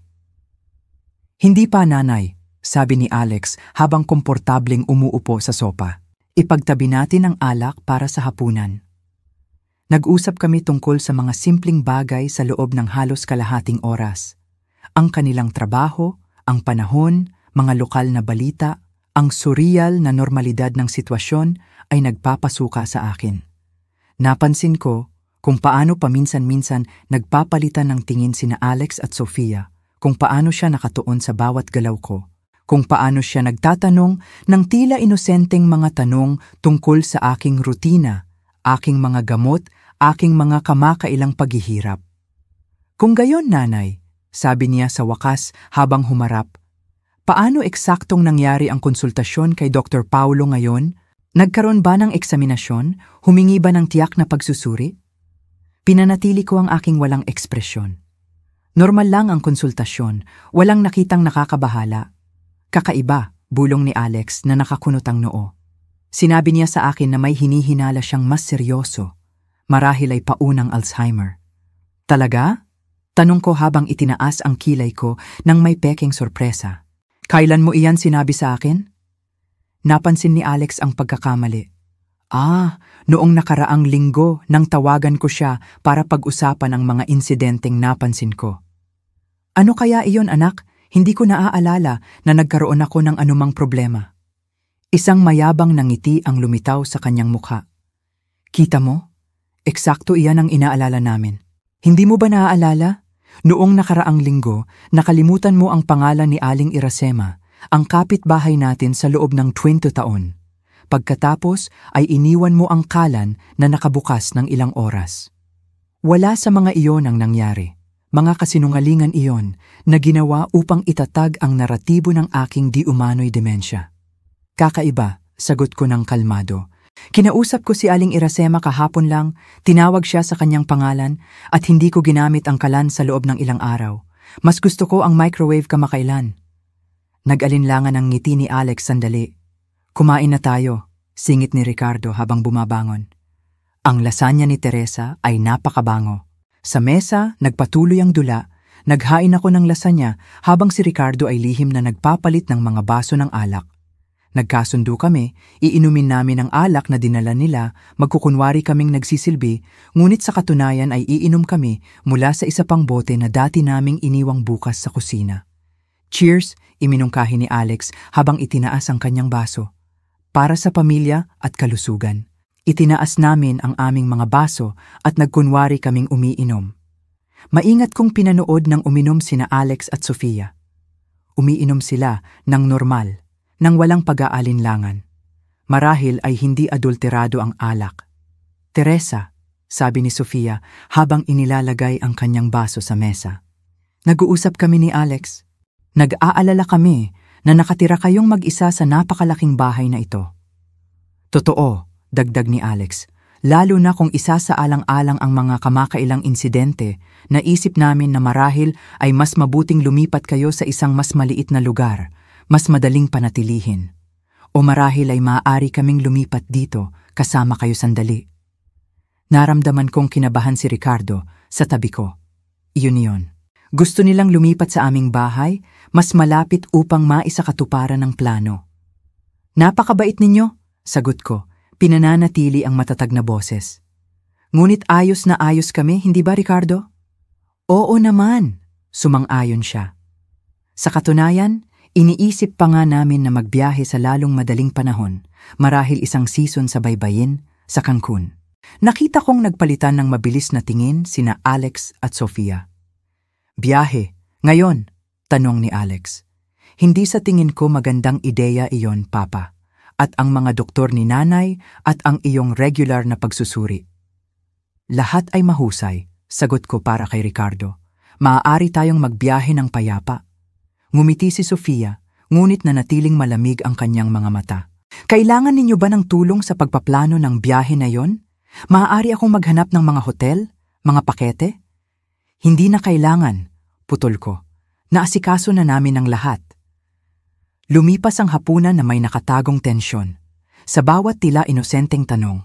"Hindi pa, nanay," sabi ni Alex habang komportableng umuupo sa sopa. "Ipagtabi natin ang alak para sa hapunan." Nag-usap kami tungkol sa mga simpleng bagay sa loob ng halos kalahating oras. Ang kanilang trabaho, ang panahon, mga lokal na balita, ang surreal na normalidad ng sitwasyon ay nagpapasuka sa akin. Napansin ko kung paano paminsan-minsan nagpapalitan ng tingin sina Alex at Sofia, kung paano siya nakatuon sa bawat galaw ko, kung paano siya nagtatanong ng tila inosenteng mga tanong tungkol sa aking rutina, aking mga gamot, aking mga kamakailang paghihirap. "Kung gayon, nanay," sabi niya sa wakas habang humarap, "paano eksaktong nangyari ang konsultasyon kay Dr. Paulo ngayon? Nagkaroon ba ng eksaminasyon? Humingi ba ng tiyak na pagsusuri?" Pinanatili ko ang aking walang ekspresyon. Normal lang ang konsultasyon, walang nakitang nakakabahala. "Kakaiba," bulong ni Alex na nakakunot ang noo. Sinabi niya sa akin na may hinihinala siyang mas seryoso. Marahil ay paunang Alzheimer. "Talaga?" Tanong ko habang itinaas ang kilay ko nang may pekeng sorpresa. "Kailan mo iyan sinabi sa akin?" Napansin ni Alex ang pagkakamali. Noong nakaraang linggo nang tawagan ko siya para pag-usapan ang mga insidenteng napansin ko." "Ano kaya iyon, anak? Hindi ko naaalala na nagkaroon ako ng anumang problema." Isang mayabang na ngiti ang lumitaw sa kanyang mukha. "Kita mo? Eksakto iyan ang inaalala namin. Hindi mo ba naaalala? Noong nakaraang linggo, nakalimutan mo ang pangalan ni Aling Irasema, ang kapitbahay natin sa loob ng 20 taon. Pagkatapos ay iniwan mo ang kalan na nakabukas ng ilang oras. Wala sa mga iyon ang nangyari. Mga kasinungalingan iyon na ginawa upang itatag ang naratibo ng aking di umano'y demensya." "Kakaiba," sagot ko ng kalmado. "Kinausap ko si Aling Irasema kahapon lang, tinawag siya sa kanyang pangalan at hindi ko ginamit ang kalan sa loob ng ilang araw. Mas gusto ko ang microwave kamakailan." Nag-alinlangan ang ngiti ni Alex sandali. "Kumain na tayo," singit ni Ricardo habang bumabangon. Ang lasagna ni Teresa ay napakabango. Sa mesa, nagpatuloy ang dula. Naghain ako ng lasagna habang si Ricardo ay lihim na nagpapalit ng mga baso ng alak. Nagkasundo kami, iinumin namin ang alak na dinala nila, magkukunwari kaming nagsisilbi, ngunit sa katunayan ay iinom kami mula sa isa pang bote na dati naming iniwang bukas sa kusina. "Cheers," iminungkahi ni Alex habang itinaas ang kanyang baso. "Para sa pamilya at kalusugan." Itinaas namin ang aming mga baso at nagkunwari kaming umiinom. Maingat kong pinanood ng uminom sina Alex at Sofia. Umiinom sila ng normal, ng walang pag-aalinlangan. Marahil ay hindi adulterado ang alak. "Teresa," sabi ni Sofia habang inilalagay ang kanyang baso sa mesa. Nag-uusap kami ni Alex. Nag-aalala kami na nakatira kayong mag-isa sa napakalaking bahay na ito. "Totoo," dagdag ni Alex, "lalo na kung isa sa alang-alang ang mga kamakailang insidente, naisip namin na marahil ay mas mabuting lumipat kayo sa isang mas maliit na lugar, mas madaling panatilihin. O marahil ay maaari kaming lumipat dito kasama kayo sandali." Naramdaman kong kinabahan si Ricardo sa tabi ko. Iyon. Gusto nilang lumipat sa aming bahay, mas malapit upang maisakatuparan ng plano. "Napakabait ninyo," sagot ko, pinananatili ang matatag na boses. Ngunit ayos na ayos kami, hindi ba Ricardo? Oo naman, sumang-ayon siya. Sa katunayan, iniisip pa nga namin na magbiyahe sa lalong madaling panahon, marahil isang season sa baybayin, sa Cancun. Nakita kong nagpalitan ng mabilis na tingin sina Alex at Sofia. Biyahe, ngayon, tanong ni Alex. Hindi sa tingin ko magandang ideya iyon, Papa, at ang mga doktor ni Nanay at ang iyong regular na pagsusuri. Lahat ay mahusay, sagot ko para kay Ricardo. Maaari tayong magbiyahe ng payapa. Ngumiti si Sofia, ngunit nanatiling malamig ang kanyang mga mata. Kailangan ninyo ba ng tulong sa pagpaplano ng biyahe na yon? Maaari akong maghanap ng mga hotel, mga pakete? Hindi na kailangan, putol ko. Naasikaso na namin ang lahat. Lumipas ang hapunan na may nakatagong tensyon. Sa bawat tila inosenteng tanong,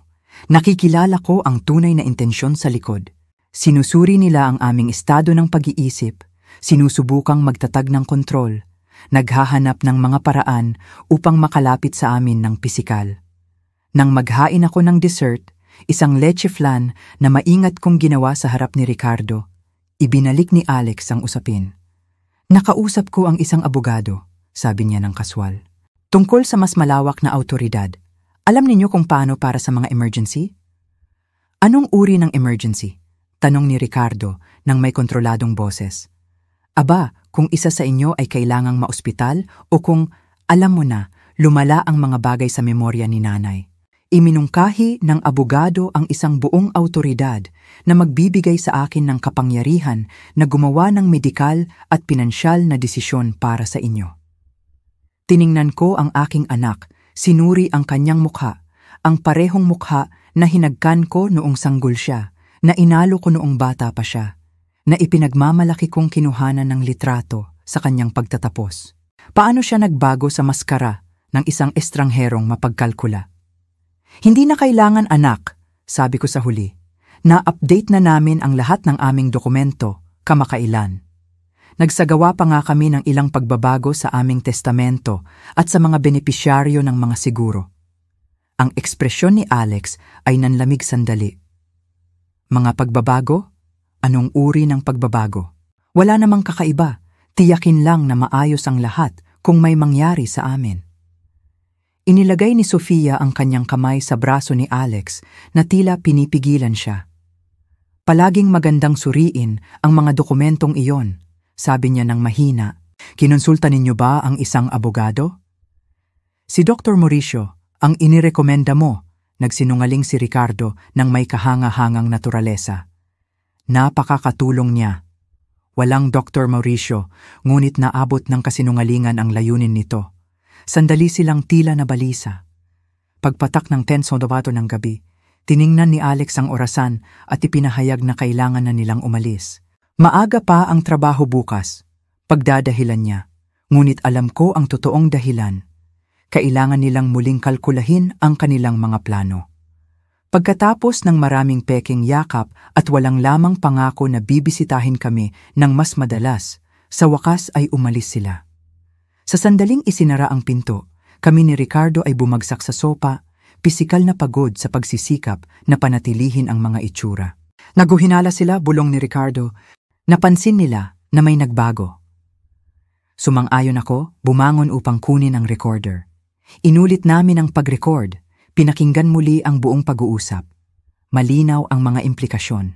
nakikilala ko ang tunay na intensyon sa likod. Sinusuri nila ang aming estado ng pag-iisip, sinusubukang magtatag ng kontrol, naghahanap ng mga paraan upang makalapit sa amin ng pisikal. Nang maghain ako ng dessert, isang leche flan na maingat kong ginawa sa harap ni Ricardo, ibinalik ni Alex ang usapin. Nakausap ko ang isang abogado, sabi niya ng kaswal. Tungkol sa mas malawak na awtoridad, alam ninyo kung paano para sa mga emergency? Anong uri ng emergency? Tanong ni Ricardo nang may kontroladong boses. Aba, kung isa sa inyo ay kailangang maospital o kung, alam mo na, lumala ang mga bagay sa memorya ni Nanay. Iminungkahi ng abogado ang isang buong awtoridad na magbibigay sa akin ng kapangyarihan na gumawa ng medikal at pinansyal na desisyon para sa inyo. Tiningnan ko ang aking anak, sinuri ang kanyang mukha, ang parehong mukha na hinagkan ko noong sanggol siya, na inalo ko noong bata pa siya, na ipinagmamalaki kong kinuhanan ng litrato sa kanyang pagtatapos. Paano siya nagbago sa maskara ng isang estrangherong mapagkalkula? Hindi na kailangan anak, sabi ko sa huli. Na-update na namin ang lahat ng aming dokumento kamakailan. Nagsagawa pa nga kami ng ilang pagbabago sa aming testamento at sa mga benepisyaryo ng mga siguro. Ang ekspresyon ni Alex ay nanlamig sandali. Mga pagbabago? Anong uri ng pagbabago? Wala namang kakaiba, tiyakin lang na maayos ang lahat kung may mangyari sa amin. Inilagay ni Sofia ang kanyang kamay sa braso ni Alex na tila pinipigilan siya. Palaging magandang suriin ang mga dokumentong iyon, sabi niya ng mahina. Kinonsulta ninyo ba ang isang abogado? Si Dr. Mauricio, ang inirekomenda mo, nagsinungaling si Ricardo ng may kahanga-hangang naturalesa. Napakakatulong niya. Walang Dr. Mauricio, ngunit naabot ng kasinungalingan ang layunin nito. Sandali silang tila na balisa. Pagpatak ng 10 ng gabi, tiningnan ni Alex ang orasan at ipinahayag na kailangan na nilang umalis. Maaga pa ang trabaho bukas, pagdadahilan niya. Ngunit alam ko ang totoong dahilan. Kailangan nilang muling kalkulahin ang kanilang mga plano. Pagkatapos ng maraming peking yakap at walang lamang pangako na bibisitahin kami ng mas madalas, sa wakas ay umalis sila. Sa sandaling isinara ang pinto, kami ni Ricardo ay bumagsak sa sopa, pisikal na pagod sa pagsisikap na panatilihin ang mga itsura. Naguhinala sila, bulong ni Ricardo. Napansin nila na may nagbago. Sumang-ayon ako, bumangon upang kunin ang recorder. Inulit namin ang pag-record, pinakinggan muli ang buong pag-uusap. Malinaw ang mga implikasyon.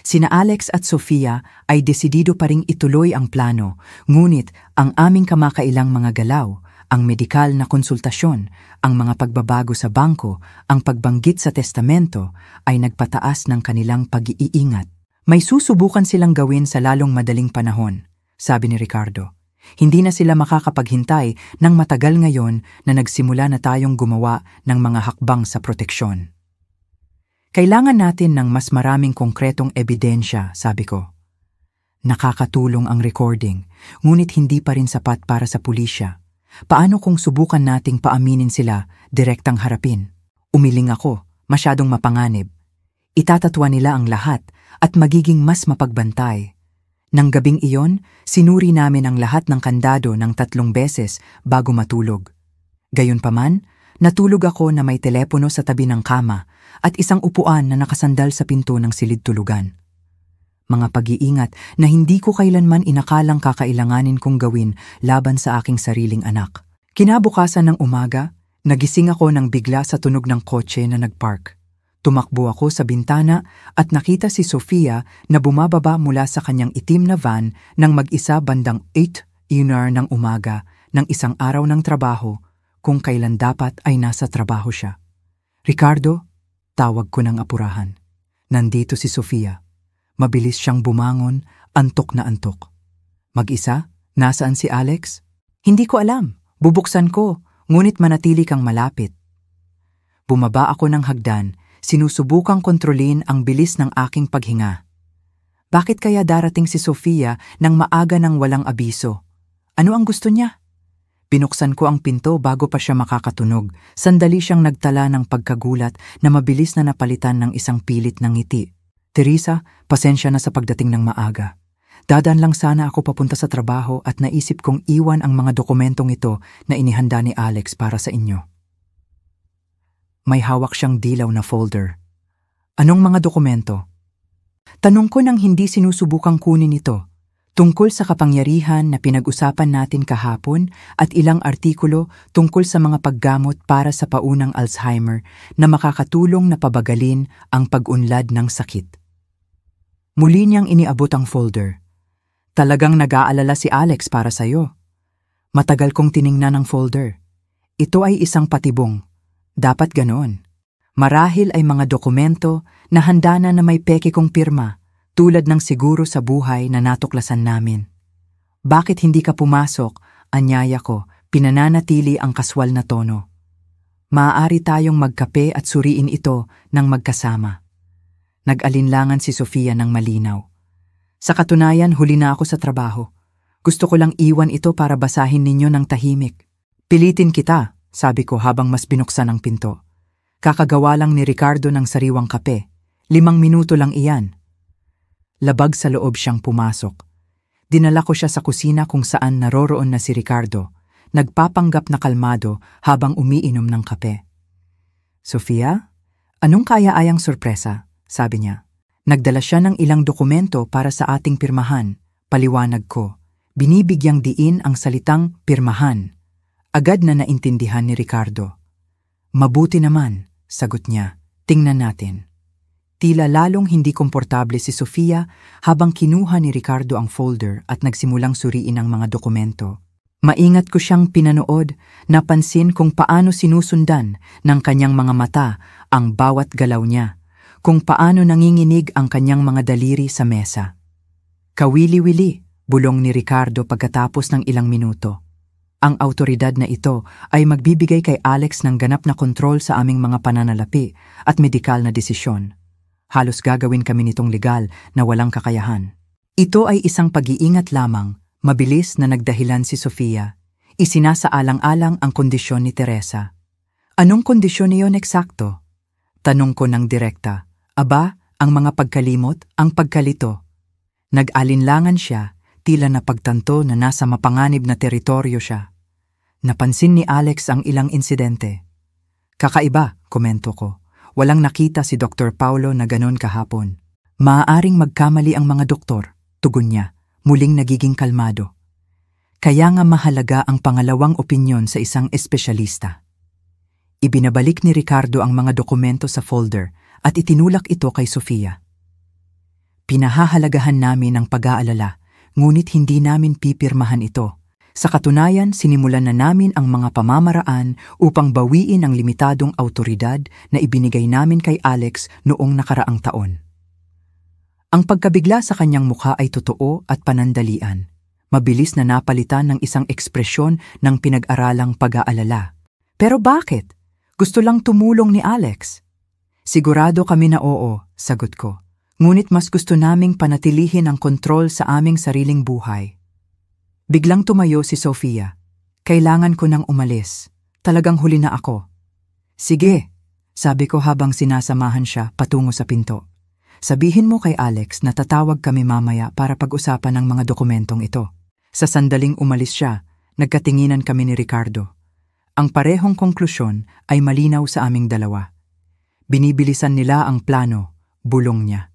Sina Alex at Sofia ay desidido pa ring ituloy ang plano, ngunit ang aming kamakailang mga galaw, ang medikal na konsultasyon, ang mga pagbabago sa bangko, ang pagbanggit sa testamento ay nagpataas ng kanilang pag-iingat. May susubukan silang gawin sa lalong madaling panahon, sabi ni Ricardo. Hindi na sila makakapaghintay ng matagal ngayon na nagsimula na tayong gumawa ng mga hakbang sa proteksyon. Kailangan natin ng mas maraming konkretong ebidensya, sabi ko. Nakakatulong ang recording, ngunit hindi pa rin sapat para sa pulisya. Paano kung subukan nating paaminin sila, direktang harapin? Umiling ako, masyadong mapanganib. Itatatwa nila ang lahat at magiging mas mapagbantay. Nang gabing iyon, sinuri namin ang lahat ng kandado ng 3 beses bago matulog. Gayunpaman, Natulog ako na may telepono sa tabi ng kama at isang upuan na nakasandal sa pinto ng silid-tulugan. Mga pag-iingat na hindi ko kailanman inakalang kakailanganin kong gawin laban sa aking sariling anak. Kinabukasan ng umaga, nagising ako nang bigla sa tunog ng kotse na nagpark. Tumakbo ako sa bintana at nakita si Sofia na bumababa mula sa kanyang itim na van nang mag-isa bandang 8:00 ng umaga ng isang araw ng trabaho kung kailan dapat ay nasa trabaho siya. "Ricardo," tawag ko ng apurahan. Nandito si Sofia. Mabilis siyang bumangon, antok na antok. "Mag-isa? Nasaan si Alex?" "Hindi ko alam. Bubuksan ko, ngunit manatili kang malapit." Bumaba ako ng hagdan, sinusubukang kontrolin ang bilis ng aking paghinga. Bakit kaya darating si Sofia nang maaga ng walang abiso? Ano ang gusto niya? Binuksan ko ang pinto bago pa siya makakatunog. Sandali siyang nagtala ng pagkagulat na mabilis na napalitan ng isang pilit ng ngiti. "Teresa, pasensya na sa pagdating ng maaga. Dadaan lang sana ako papunta sa trabaho at naisip kong iwan ang mga dokumentong ito na inihanda ni Alex para sa inyo." May hawak siyang dilaw na folder. "Anong mga dokumento?" Tanong ko nang hindi sinusubukang kunin ito. Tungkol sa kapangyarihan na pinag-usapan natin kahapon at ilang artikulo tungkol sa mga paggamot para sa paunang Alzheimer na makakatulong na pabagalin ang pag-unlad ng sakit. Muli niyang iniabot ang folder. "Talagang nag-aalala si Alex para sa'yo." Matagal kong tiningnan ang folder. Ito ay isang patibong. Dapat ganoon. Marahil ay mga dokumento na handa na may peke kong pirma, tulad ng siguro sa buhay na natuklasan namin. "Bakit hindi ka pumasok?" anyaya ko, pinananatili ang kaswal na tono. "Maaari tayong magkape at suriin ito ng magkasama." Nag-alinlangan si Sofia ng malinaw. "Sa katunayan, huli na ako sa trabaho. Gusto ko lang iwan ito para basahin ninyo ng tahimik." "Pilitin kita," sabi ko habang mas binuksan ang pinto. "Kakagawa lang ni Ricardo ng sariwang kape. 5 minuto lang iyan." Labag sa loob siyang pumasok. Dinala ko siya sa kusina kung saan naroroon na si Ricardo, nagpapanggap na kalmado habang umiinom ng kape. "Sofia, anong kaya-ayang sorpresa?" sabi niya. Nagdala siya ng ilang dokumento para sa ating pirmahan. Paliwanag ko. Binibigyang diin ang salitang pirmahan. Agad na naintindihan ni Ricardo. "Mabuti naman," sagot niya. "Tingnan natin." Tila lalong hindi komportable si Sofia habang kinuha ni Ricardo ang folder at nagsimulang suriin ang mga dokumento. Maingat ko siyang pinanood, napansin kung paano sinusundan ng kanyang mga mata ang bawat galaw niya, kung paano nanginginig ang kanyang mga daliri sa mesa. "Kawili-wili," bulong ni Ricardo pagkatapos ng ilang minuto. "Ang autoridad na ito ay magbibigay kay Alex ng ganap na kontrol sa aming mga pananalapi at medikal na desisyon. Halos gagawin kami nitong legal na walang kakayahan." Ito ay isang pag-iingat lamang, mabilis na nagdahilan si Sofia. Isinasaalang-alang ang kondisyon ni Teresa. "Anong kondisyon niyon eksakto?" Tanong ko ng direkta. "Aba, ang mga pagkalimot, ang pagkalito." Nag-alinlangan siya, tila napagtanto na nasa mapanganib na teritoryo siya. Napansin ni Alex ang ilang insidente. "Kakaiba," komento ko. "Walang nakita si Dr. Paulo na ganon kahapon." "Maaaring magkamali ang mga doktor," tugon niya, muling nagiging kalmado. "Kaya nga mahalaga ang pangalawang opinyon sa isang espesyalista." Ibinabalik ni Ricardo ang mga dokumento sa folder at itinulak ito kay Sofia. "Pinahahalagahan namin ang pag-aalala, ngunit hindi namin pipirmahan ito. Sa katunayan, sinimulan na namin ang mga pamamaraan upang bawiin ang limitadong autoridad na ibinigay namin kay Alex noong nakaraang taon." Ang pagkabigla sa kanyang mukha ay totoo at panandalian. Mabilis na napalitan ng isang ekspresyon ng pinag-aralang pag-aalala. "Pero bakit? Gusto lang tumulong ni Alex." "Sigurado kami na oo," sagot ko. "Ngunit mas gusto naming panatilihin ang kontrol sa aming sariling buhay." Biglang tumayo si Sofia. "Kailangan ko nang umalis. Talagang huli na ako." "Sige," sabi ko habang sinasamahan siya patungo sa pinto. "Sabihin mo kay Alex na tatawag kami mamaya para pag-usapan ang mga dokumentong ito." Sa sandaling umalis siya, nagkatinginan kami ni Ricardo. Ang parehong konklusyon ay malinaw sa aming dalawa. Binibilisan nila ang plano, bulong niya.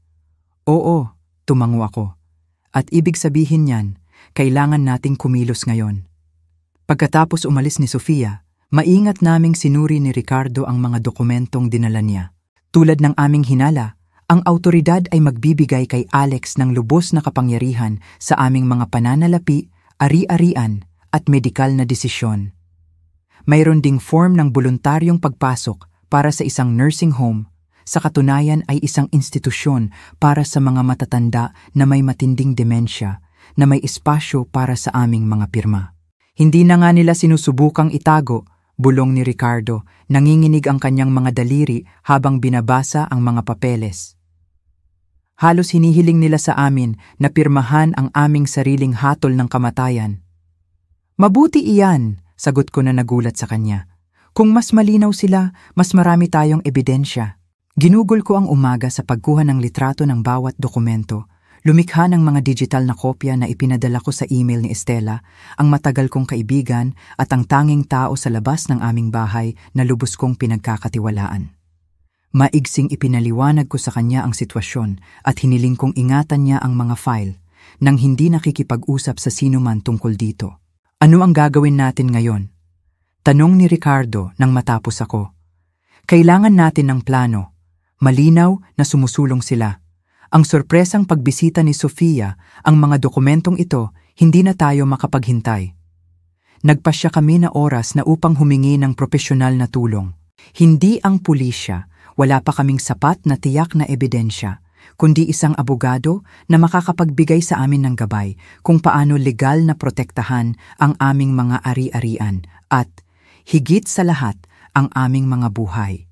Oo, tumango ako. At ibig sabihin niyan, kailangan nating kumilos ngayon. Pagkatapos umalis ni Sofia, maingat naming sinuri ni Ricardo ang mga dokumentong dinala niya. Tulad ng aming hinala, ang awtoridad ay magbibigay kay Alex ng lubos na kapangyarihan sa aming mga pananalapi, ari-arian at medikal na desisyon. Mayroon ding form ng voluntaryong pagpasok para sa isang nursing home, sa katunayan ay isang institusyon para sa mga matatanda na may matinding demensya na may espasyo para sa aming mga pirma. Hindi na nga nila sinusubukang itago, bulong ni Ricardo, nanginginig ang kanyang mga daliri habang binabasa ang mga papeles. Halos hinihiling nila sa amin na pirmahan ang aming sariling hatol ng kamatayan. Mabuti iyan, sagot ko na nagulat sa kanya. Kung mas malinaw sila, mas marami tayong ebidensya. Ginugol ko ang umaga sa pagkuha ng litrato ng bawat dokumento, lumikha ng mga digital na kopya na ipinadala ko sa email ni Estela, ang matagal kong kaibigan at ang tanging tao sa labas ng aming bahay na lubos kong pinagkakatiwalaan. Maigsing ipinaliwanag ko sa kanya ang sitwasyon at hiniling kong ingatan niya ang mga file nang hindi nakikipag-usap sa sino man tungkol dito. Ano ang gagawin natin ngayon? Tanong ni Ricardo nang matapos ako. Kailangan natin ng plano. Malinaw na sumusulong sila. Ang sorpresang pagbisita ni Sofia, ang mga dokumentong ito, hindi na tayo makapaghintay. Nagpasya kami na oras na upang humingi ng propesyonal na tulong. Hindi ang pulisya, wala pa kaming sapat na tiyak na ebidensya, kundi isang abogado na makakapagbigay sa amin ng gabay kung paano legal na protektahan ang aming mga ari-arian at, higit sa lahat, ang aming mga buhay.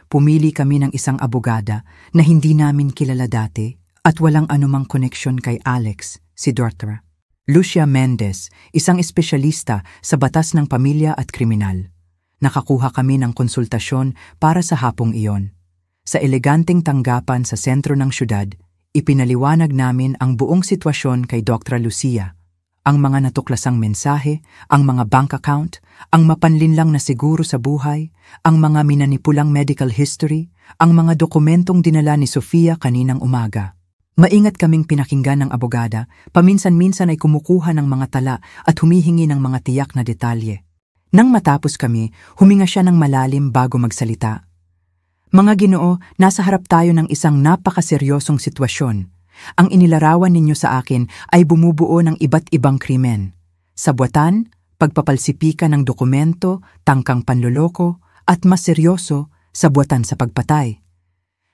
Pumili kami ng isang abogada na hindi namin kilala dati at walang anumang koneksyon kay Alex, si Dr. Lucia Mendez, isang espesyalista sa batas ng pamilya at kriminal. Nakakuha kami ng konsultasyon para sa hapong iyon. Sa eleganteng tanggapan sa sentro ng syudad, ipinaliwanag namin ang buong sitwasyon kay Dr. Lucia, ang mga natuklasang mensahe, ang mga bank account, ang mapanlinlang na siguro sa buhay, ang mga minanipulang medical history, ang mga dokumentong dinala ni Sofia kaninang umaga. Maingat kaming pinakinggan ng abogada, paminsan-minsan ay kumukuha ng mga tala at humihingi ng mga tiyak na detalye. Nang matapos kami, huminga siya ng malalim bago magsalita. Mga Ginoo, nasa harap tayo ng isang napakaseryosong sitwasyon. Ang inilarawan ninyo sa akin ay bumubuo ng iba't ibang krimen. Sabwatan, pagpapalsipikan ng dokumento, tangkang panloloko, at mas seryoso, sabwatan sa pagpatay.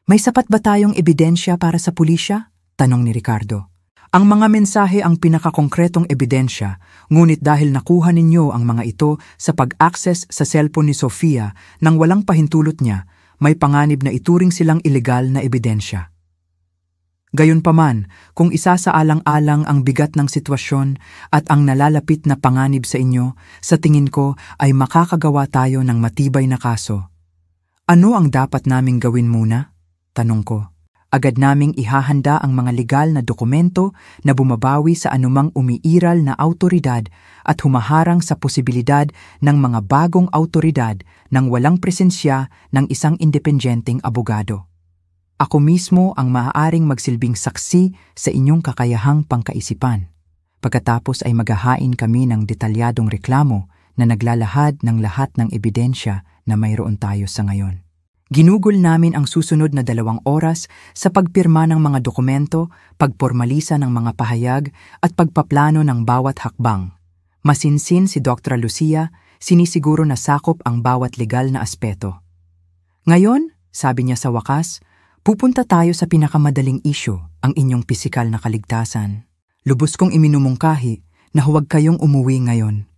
May sapat ba tayong ebidensya para sa pulisya? Tanong ni Ricardo. Ang mga mensahe ang pinakakongkretong ebidensya, ngunit dahil nakuha ninyo ang mga ito sa pag-access sa cellphone ni Sofia nang walang pahintulot niya, may panganib na ituring silang ilegal na ebidensya. Gayunpaman, kung isasaalang-alang ang bigat ng sitwasyon at ang nalalapit na panganib sa inyo, sa tingin ko ay makakagawa tayo ng matibay na kaso. Ano ang dapat naming gawin muna? Tanong ko. Agad naming ihahanda ang mga legal na dokumento na bumabawi sa anumang umiiral na awtoridad at humaharang sa posibilidad ng mga bagong awtoridad nang walang presensya ng isang independenteng abogado. Ako mismo ang maaaring magsilbing saksi sa inyong kakayahang pangkaisipan. Pagkatapos ay maghahain kami ng detalyadong reklamo na naglalahad ng lahat ng ebidensya na mayroon tayo sa ngayon. Ginugol namin ang susunod na 2 oras sa pagpirma ng mga dokumento, pagpormalisa ng mga pahayag at pagpaplano ng bawat hakbang. Masinsin si Dr. Lucia, sinisiguro na sakop ang bawat legal na aspeto. Ngayon, sabi niya sa wakas, pupunta tayo sa pinakamadaling isyu, ang inyong pisikal na kaligtasan. Lubos kong iminumungkahi na huwag kayong umuwi ngayon.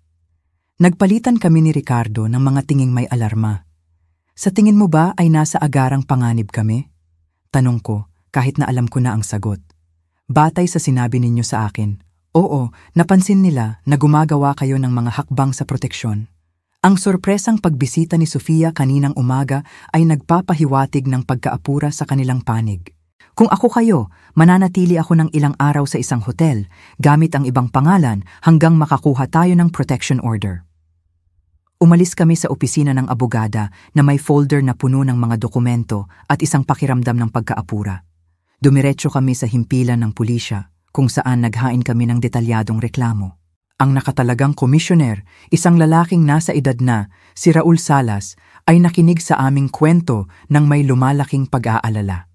Nagpalitan kami ni Ricardo ng mga tinging may alarma. Sa tingin mo ba ay nasa agarang panganib kami? Tanong ko, kahit na alam ko na ang sagot. Batay sa sinabi ninyo sa akin, oo, napansin nila na gumagawa kayo ng mga hakbang sa proteksyon. Ang sorpresang pagbisita ni Sofia kaninang umaga ay nagpapahiwatig ng pagkaapura sa kanilang panig. Kung ako kayo, mananatili ako ng ilang araw sa isang hotel, gamit ang ibang pangalan hanggang makakuha tayo ng protection order. Umalis kami sa opisina ng abogada na may folder na puno ng mga dokumento at isang pakiramdam ng pagkaapura. Dumiretso kami sa himpilan ng pulisya kung saan naghain kami ng detalyadong reklamo. Ang nakatalagang komisyoner, isang lalaking nasa edad na, si Raul Salas, ay nakinig sa aming kwento ng may lumalaking pag-aalala.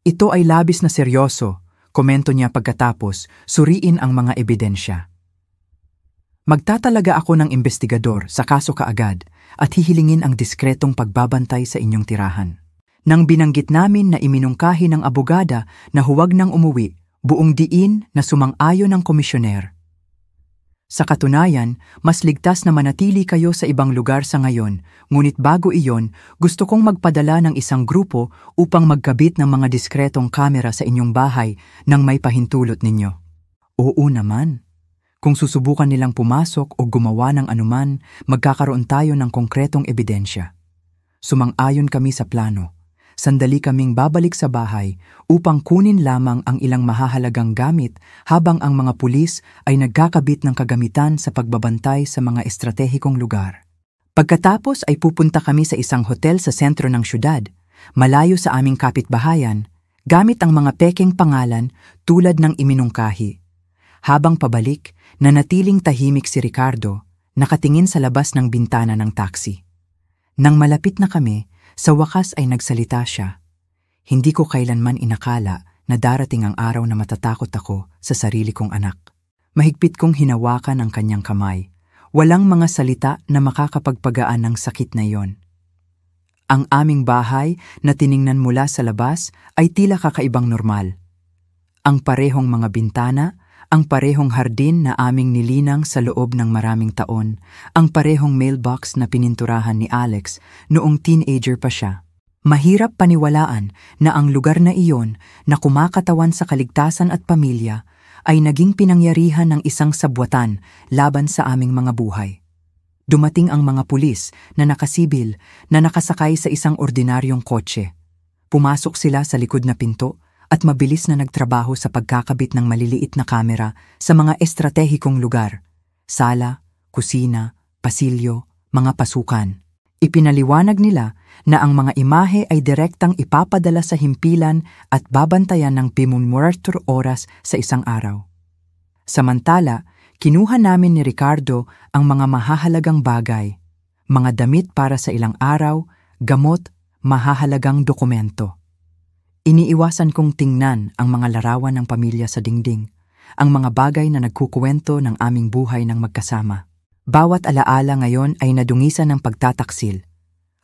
Ito ay labis na seryoso, komento niya pagkatapos suriin ang mga ebidensya. Magtatalaga ako ng investigador sa kaso kaagad at hihilingin ang diskretong pagbabantay sa inyong tirahan. Nang binanggit namin na iminungkahi ng abogada na huwag nang umuwi, buong diin na sumang-ayon ng komisyoner. Sa katunayan, mas ligtas na manatili kayo sa ibang lugar sa ngayon, ngunit bago iyon, gusto kong magpadala ng isang grupo upang magkabit ng mga diskretong kamera sa inyong bahay nang may pahintulot ninyo. Oo naman. Kung susubukan nilang pumasok o gumawa ng anuman, magkakaroon tayo ng konkretong ebidensya. Sumang-ayon kami sa plano. Sandali kaming babalik sa bahay upang kunin lamang ang ilang mahahalagang gamit habang ang mga pulis ay nagkakabit ng kagamitan sa pagbabantay sa mga estratehikong lugar. Pagkatapos ay pupunta kami sa isang hotel sa sentro ng syudad, malayo sa aming kapitbahayan, gamit ang mga pekeng pangalan tulad ng iminungkahi. Habang pabalik, nanatiling tahimik si Ricardo, nakatingin sa labas ng bintana ng taxi. Nang malapit na kami, sa wakas ay nagsalita siya. Hindi ko kailanman inakala na darating ang araw na matatakot ako sa sarili kong anak. Mahigpit kong hinawakan ang kanyang kamay. Walang mga salita na makakapagpagaan ng sakit na iyon. Ang aming bahay na tiningnan mula sa labas ay tila kakaibang normal. Ang parehong mga bintana, ang parehong hardin na aming nilinang sa loob ng maraming taon, ang parehong mailbox na pininturahan ni Alex noong teenager pa siya. Mahirap paniwalaan na ang lugar na iyon na kumakatawan sa kaligtasan at pamilya ay naging pinangyarihan ng isang sabwatan laban sa aming mga buhay. Dumating ang mga pulis na nakasibil na nakasakay sa isang ordinaryong kotse. Pumasok sila sa likod na pinto at mabilis na nagtrabaho sa pagkakabit ng maliliit na kamera sa mga estratehikong lugar, sala, kusina, pasilyo, mga pasukan. Ipinaliwanag nila na ang mga imahe ay direktang ipapadala sa himpilan at babantayan ng 24 oras sa isang araw. Samantala, kinuha namin ni Ricardo ang mga mahahalagang bagay, mga damit para sa ilang araw, gamot, mahahalagang dokumento. Iniiwasan kong tingnan ang mga larawan ng pamilya sa dingding, ang mga bagay na nagkukuwento ng aming buhay ng magkasama. Bawat alaala ngayon ay nadungisan ng pagtataksil.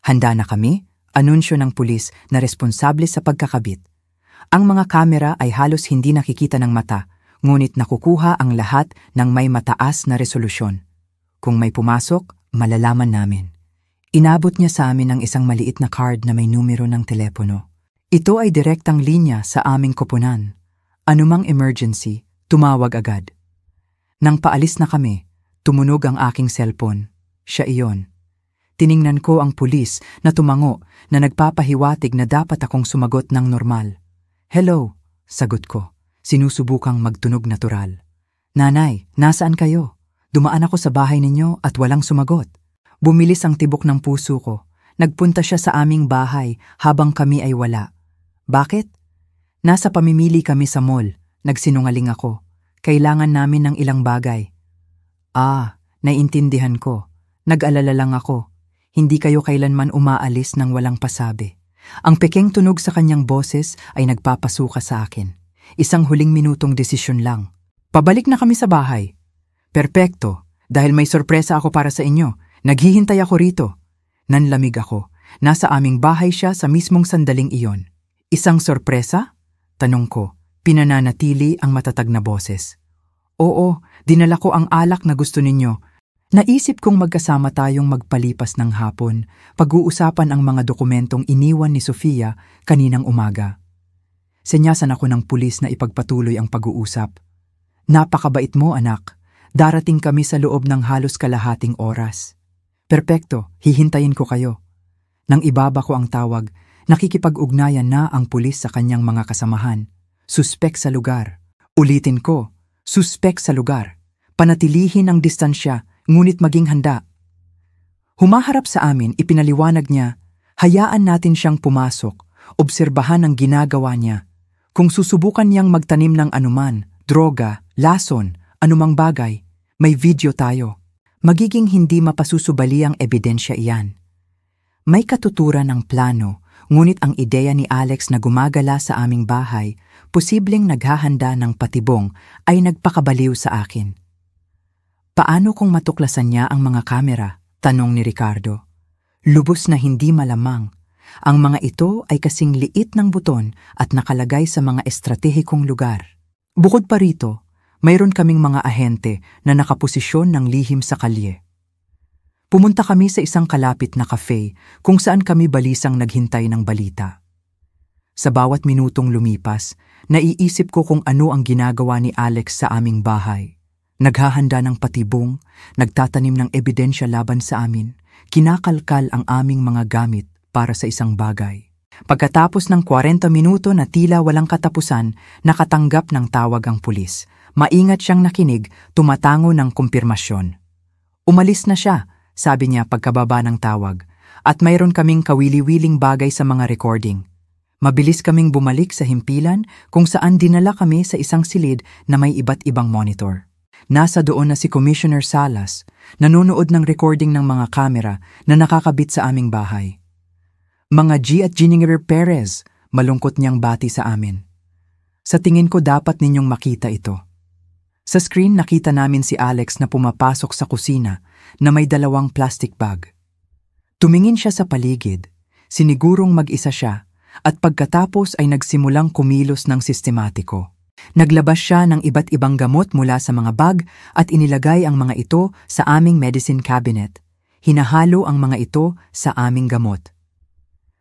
Handa na kami, anunsyo ng pulis na responsable sa pagkakabit. Ang mga kamera ay halos hindi nakikita ng mata, ngunit nakukuha ang lahat ng may mataas na resolusyon. Kung may pumasok, malalaman namin. Inabot niya sa amin ang isang maliit na card na may numero ng telepono. Ito ay direktang linya sa aming koponan. Anumang emergency, tumawag agad. Nang paalis na kami, tumunog ang aking cellphone. Siya iyon. Tiningnan ko ang pulis na tumango na nagpapahiwatig na dapat akong sumagot ng normal. Hello, sagot ko. Sinusubukang magtunog natural. Nanay, nasaan kayo? Dumaan ako sa bahay ninyo at walang sumagot. Bumilis ang tibok ng puso ko. Nagpunta siya sa aming bahay habang kami ay wala. Bakit? Nasa pamimili kami sa mall. Nagsinungaling ako. Kailangan namin ng ilang bagay. Naiintindihan ko. Nag-alala lang ako. Hindi kayo kailanman umaalis nang walang pasabi. Ang pekeng tunog sa kanyang boses ay nagpapasuka sa akin. Isang huling minutong desisyon lang. Pabalik na kami sa bahay. Perpekto, dahil may sorpresa ako para sa inyo. Naghihintay ako rito. Nanlamig ako. Nasa aming bahay siya sa mismong sandaling iyon. Isang sorpresa? Tanong ko, pinananatili ang matatag na boses. Oo, dinala ko ang alak na gusto ninyo. Naisip kong magkasama tayong magpalipas ng hapon, pag-uusapan ang mga dokumentong iniwan ni Sofia kaninang umaga. Senyasan ako ng pulis na ipagpatuloy ang pag-uusap. Napakabait mo, anak. Darating kami sa loob ng halos kalahating oras. Perpekto, hihintayin ko kayo. Nang ibaba ko ang tawag, nakikipag-ugnayan na ang pulis sa kanyang mga kasamahan. Suspek sa lugar. Ulitin ko, suspek sa lugar. Panatilihin ang distansya, ngunit maging handa. Humaharap sa amin, ipinaliwanag niya, hayaan natin siyang pumasok, obserbahan ang ginagawa niya. Kung susubukan niyang magtanim ng anuman, droga, lason, anumang bagay, may video tayo. Magiging hindi mapasusubali ang ebidensya iyan. May katuturan ng plano, ngunit ang ideya ni Alex na gumagala sa aming bahay, posibleng naghahanda ng patibong, ay nagpakabaliw sa akin. Paano kung matuklasan niya ang mga kamera? Tanong ni Ricardo. Lubos na hindi malamang. Ang mga ito ay kasing liit ng buton at nakalagay sa mga estratehikong lugar. Bukod pa rito, mayroon kaming mga ahente na nakaposisyon ng lihim sa kalye. Pumunta kami sa isang kalapit na cafe kung saan kami balisang naghintay ng balita. Sa bawat minutong lumipas, naiisip ko kung ano ang ginagawa ni Alex sa aming bahay. Naghahanda ng patibong, nagtatanim ng ebidensya laban sa amin, kinakalkal ang aming mga gamit para sa isang bagay. Pagkatapos ng 40 minuto na tila walang katapusan, nakatanggap ng tawag ang pulis. Maingat siyang nakinig, tumatango ng kumpirmasyon. Umalis na siya, sabi niya pagkababa ng tawag, at mayroon kaming kawili-wiling bagay sa mga recording. Mabilis kaming bumalik sa himpilan kung saan dinala kami sa isang silid na may iba't ibang monitor. Nasa doon na si Commissioner Salas, nanonood ng recording ng mga kamera na nakakabit sa aming bahay. Mga G at Giniger Perez, malungkot niyang bati sa amin. Sa tingin ko dapat ninyong makita ito. Sa screen nakita namin si Alex na pumapasok sa kusina na may 2 plastic bag. Tumingin siya sa paligid, sinigurong mag-isa siya, at pagkatapos ay nagsimulang kumilos ng sistematiko. Naglabas siya ng iba't ibang gamot mula sa mga bag at inilagay ang mga ito sa aming medicine cabinet. Hinahalo ang mga ito sa aming gamot.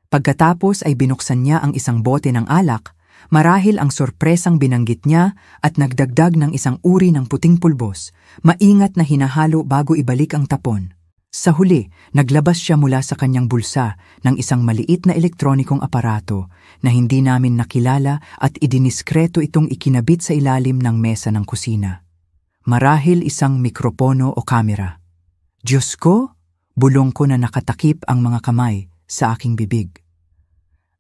Pagkatapos ay binuksan niya ang isang bote ng alak, marahil ang sorpresang binanggit niya at nagdagdag ng isang uri ng puting pulbos, maingat na hinahalo bago ibalik ang tapon. Sa huli, naglabas siya mula sa kanyang bulsa ng isang maliit na elektronikong aparato na hindi namin nakilala at idiniskreto itong ikinabit sa ilalim ng mesa ng kusina. Marahil isang mikropono o kamera. Diyos ko, bulong ko na nakatakip ang mga kamay sa aking bibig.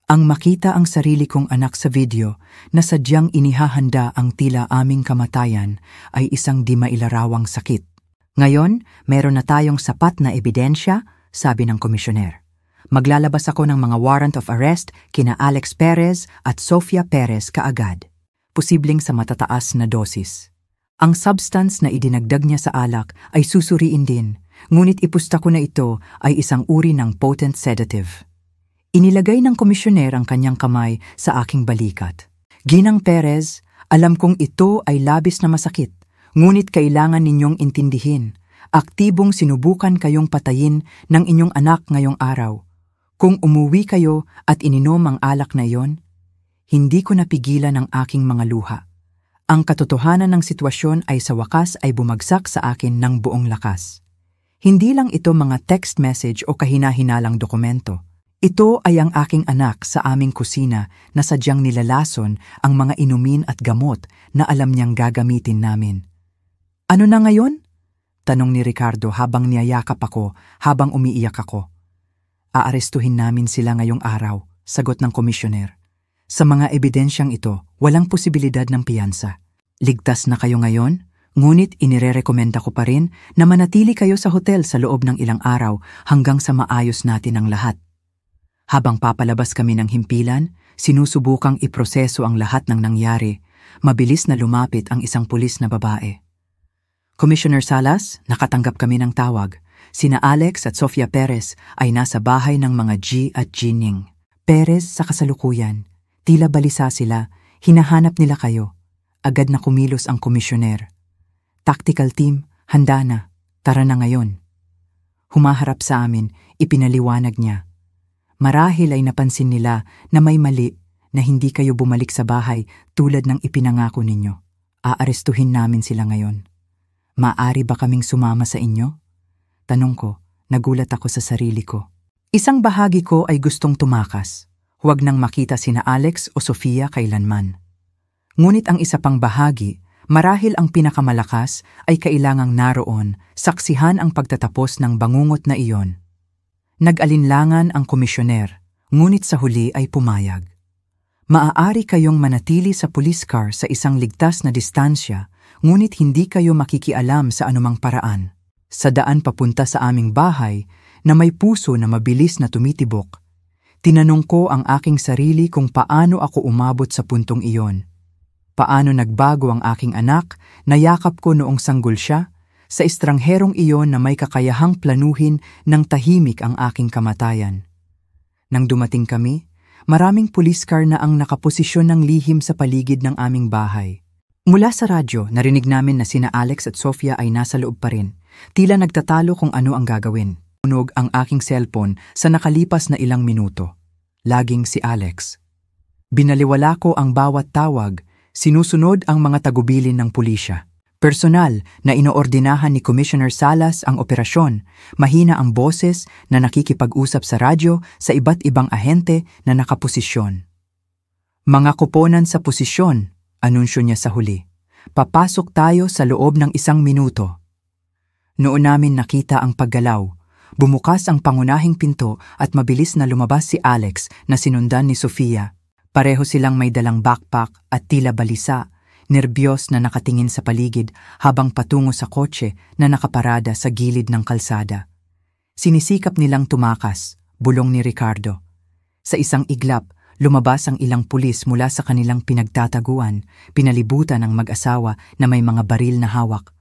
Ang makita ang sarili kong anak sa video na sadyang inihahanda ang tila aming kamatayan ay isang di mailarawang sakit. Ngayon, meron na tayong sapat na ebidensya, sabi ng komisyoner. Maglalabas ako ng mga warrant of arrest kina Alex Perez at Sofia Perez kaagad, posibleng sa matataas na dosis. Ang substance na idinagdag niya sa alak ay susuriin din, ngunit ipusta ko na ito ay isang uri ng potent sedative. Inilagay ng komisyoner ang kanyang kamay sa aking balikat. Ginang Perez, alam kong ito ay labis na masakit, ngunit kailangan ninyong intindihin. Aktibong sinubukan kayong patayin ng inyong anak ngayong araw. Kung umuwi kayo at ininom ang alak na iyon, hindi ko napigilan ang aking mga luha. Ang katotohanan ng sitwasyon ay sa wakas ay bumagsak sa akin ng buong lakas. Hindi lang ito mga text message o kahina-hinalang dokumento. Ito ay ang aking anak sa aming kusina na sadyang nilalason ang mga inumin at gamot na alam niyang gagamitin namin. Ano na ngayon? Tanong ni Ricardo habang niyayakap ako, habang umiiyak ako. Aarestuhin namin sila ngayong araw, sagot ng komisyoner. Sa mga ebidensyang ito, walang posibilidad ng piyansa. Ligtas na kayo ngayon, ngunit inirerekomenda ko pa rin na manatili kayo sa hotel sa loob ng ilang araw hanggang sa maayos natin ang lahat. Habang papalabas kami ng himpilan, sinusubukang iproseso ang lahat ng nangyari. Mabilis na lumapit ang isang pulis na babae. Commissioner Salas, nakatanggap kami ng tawag. Sina Alex at Sofia Perez ay nasa bahay ng mga G at Jining. Perez sa kasalukuyan. Tila balisa sila, hinahanap nila kayo. Agad na kumilos ang komisyoner. Tactical team, handa na. Tara na ngayon. Humaharap sa amin, ipinaliwanag niya. Marahil ay napansin nila na may mali na hindi kayo bumalik sa bahay tulad ng ipinangako ninyo. Aarestuhin namin sila ngayon. Maaari ba kaming sumama sa inyo? Tanong ko, nagulat ako sa sarili ko. Isang bahagi ko ay gustong tumakas. Huwag nang makita sina Alex o Sofia kailanman. Ngunit ang isa pang bahagi, marahil ang pinakamalakas ay kailangang naroon, saksihan ang pagtatapos ng bangungot na iyon. Nag-alinlangan ang komisyoner, ngunit sa huli ay pumayag. Maaari kayong manatili sa police car sa isang ligtas na distansya, ngunit hindi kayo makikialam sa anumang paraan. Sa daan papunta sa aming bahay, na may puso na mabilis na tumitibok, tinanong ko ang aking sarili kung paano ako umabot sa puntong iyon. Paano nagbago ang aking anak, nayakap ko noong sanggol siya, sa estrangherong iyon na may kakayahang planuhin ng tahimik ang aking kamatayan. Nang dumating kami, maraming police car na ang nakaposisyon ng lihim sa paligid ng aming bahay. Mula sa radyo, narinig namin na sina Alex at Sofia ay nasa loob pa rin. Tila nagtatalo kung ano ang gagawin. Tunog ang aking cellphone sa nakalipas na ilang minuto. Laging si Alex. Binaliwala ko ang bawat tawag, sinusunod ang mga tagubilin ng pulisya. Personal na inoordinahan ni Commissioner Salas ang operasyon, mahina ang boses na nakikipag-usap sa radyo sa iba't ibang ahente na nakaposisyon. Mga koponan sa posisyon, anunsyo niya sa huli. Papasok tayo sa loob ng 1 minuto. Noon namin nakita ang paggalaw. Bumukas ang pangunahing pinto at mabilis na lumabas si Alex na sinundan ni Sofia. Pareho silang may dalang backpack at tila balisa, nerbiyos na nakatingin sa paligid habang patungo sa kotse na nakaparada sa gilid ng kalsada. Sinisikap nilang tumakas, bulong ni Ricardo. Sa isang iglap, lumabas ang ilang pulis mula sa kanilang pinagtataguan, pinalibutan ang mag-asawa na may mga baril na hawak.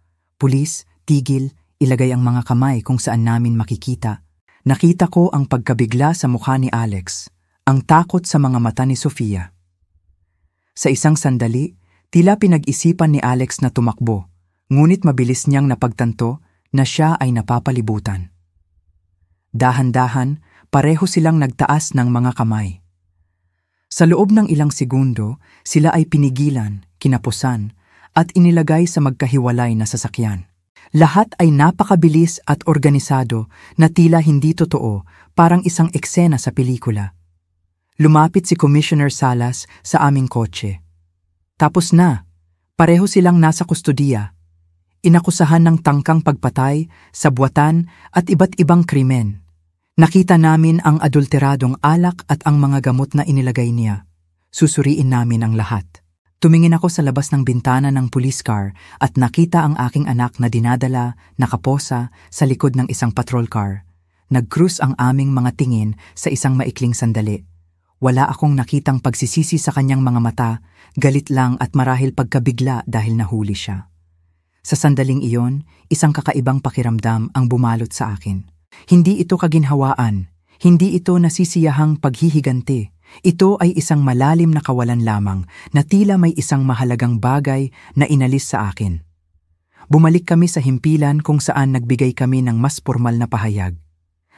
Pulis, tigil, ilagay ang mga kamay kung saan namin makikita. Nakita ko ang pagkabigla sa mukha ni Alex, ang takot sa mga mata ni Sofia. Sa isang sandali, tila pinag-isipan ni Alex na tumakbo, ngunit mabilis niyang napagtanto na siya ay napapalibutan. Dahan-dahan, pareho silang nagtaas ng mga kamay. Sa loob ng ilang segundo, sila ay pinigilan, kinapusan, at inilagay sa magkahiwalay na sasakyan. Lahat ay napakabilis at organisado na tila hindi totoo, parang isang eksena sa pelikula. Lumapit si Commissioner Salas sa aming kotse. Tapos na, pareho silang nasa kustodiya. Inakusahan ng tangkang pagpatay, sabwatan at iba't ibang krimen. Nakita namin ang adulteradong alak at ang mga gamot na inilagay niya. Susuriin namin ang lahat. Tumingin ako sa labas ng bintana ng police car at nakita ang aking anak na dinadala, nakaposa, sa likod ng isang patrol car. Nag-cruise ang aming mga tingin sa isang maikling sandali. Wala akong nakitang pagsisisi sa kanyang mga mata, galit lang at marahil pagkabigla dahil nahuli siya. Sa sandaling iyon, isang kakaibang pakiramdam ang bumalot sa akin. Hindi ito kaginhawaan, hindi ito nasisiyahang paghihiganti. Ito ay isang malalim na kawalan lamang na tila may isang mahalagang bagay na inalis sa akin. Bumalik kami sa himpilan kung saan nagbigay kami ng mas formal na pahayag.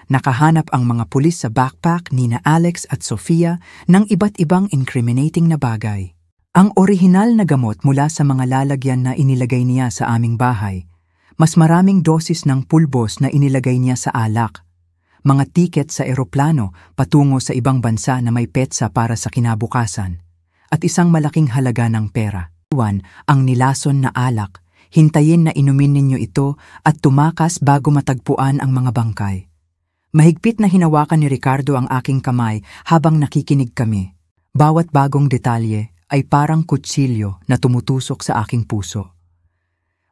Nakahanap ang mga pulis sa backpack ni na Alex at Sofia ng iba't ibang incriminating na bagay. Ang orihinal na gamot mula sa mga lalagyan na inilagay niya sa aming bahay, mas maraming dosis ng pulbos na inilagay niya sa alak, mga tiket sa eroplano patungo sa ibang bansa na may petsa para sa kinabukasan, at isang malaking halaga ng pera. Ang nilason na alak, hintayin na inumin ninyo ito at tumakas bago matagpuan ang mga bangkay. Mahigpit na hinawakan ni Ricardo ang aking kamay habang nakikinig kami. Bawat bagong detalye ay parang kutsilyo na tumutusok sa aking puso.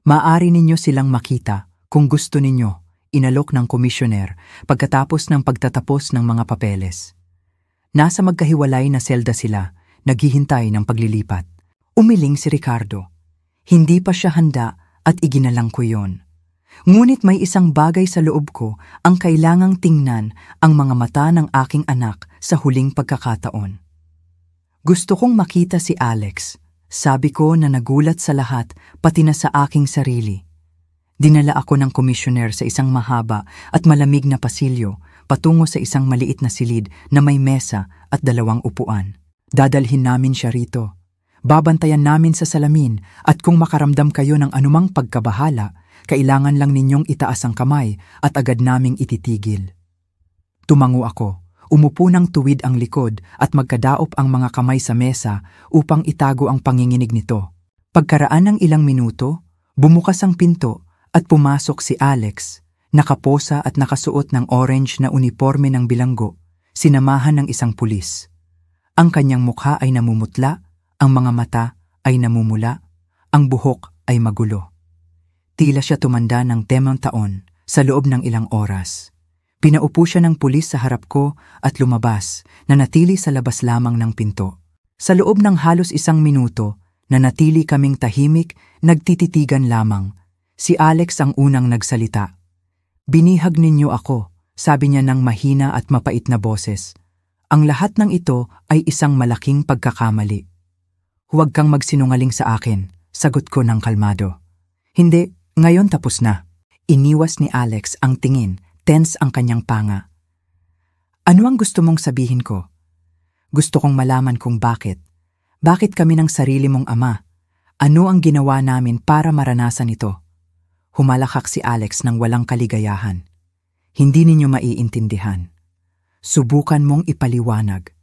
Maaari ninyo silang makita kung gusto ninyo, inalok ng komisyoner pagkatapos ng pagtatapos ng mga papeles. Nasa magkahiwalay na selda sila, naghihintay ng paglilipat. Umiling si Ricardo. Hindi pa siya handa at iginalang ko yon. Ngunit may isang bagay sa loob ko ang kailangang tingnan ang mga mata ng aking anak sa huling pagkakataon. Gusto kong makita si Alex, sabi ko na nagulat sa lahat pati na sa aking sarili. Dinala ako ng komisyoner sa isang mahaba at malamig na pasilyo patungo sa isang maliit na silid na may mesa at 2 upuan. Dadalhin namin siya rito. Babantayan namin sa salamin at kung makaramdam kayo ng anumang pagkabahala, kailangan lang ninyong itaas ang kamay at agad naming ititigil. Tumango ako, umupo ng tuwid ang likod at magkadaop ang mga kamay sa mesa upang itago ang panginginig nito. Pagkaraan ng ilang minuto, bumukas ang pinto at pumasok si Alex, Nakaposa at nakasuot ng orange na uniforme ng bilanggo, sinamahan ng isang pulis. Ang kanyang mukha ay namumutla, ang mga mata ay namumula, ang buhok ay magulo. Tila siya tumanda ng 10 taon sa loob ng ilang oras. Pinaupo siya ng pulis sa harap ko at lumabas, nanatili sa labas lamang ng pinto. Sa loob ng halos 1 minuto, nanatili kaming tahimik, nagtititigan lamang. Si Alex ang unang nagsalita. "Binihag ninyo ako," sabi niya ng mahina at mapait na boses. "Ang lahat ng ito ay isang malaking pagkakamali." "Huwag kang magsinungaling sa akin," sagot ko ng kalmado. "Hindi, ngayon tapos na." Iniwas ni Alex ang tingin, tense ang kanyang panga. "Ano ang gusto mong sabihin ko?" "Gusto kong malaman kung bakit. Bakit kami ng sarili mong ama? Ano ang ginawa namin para maranasan ito?" Humalakak si Alex ng walang kaligayahan. "Hindi ninyo maiintindihan. Subukan mong ipaliwanag.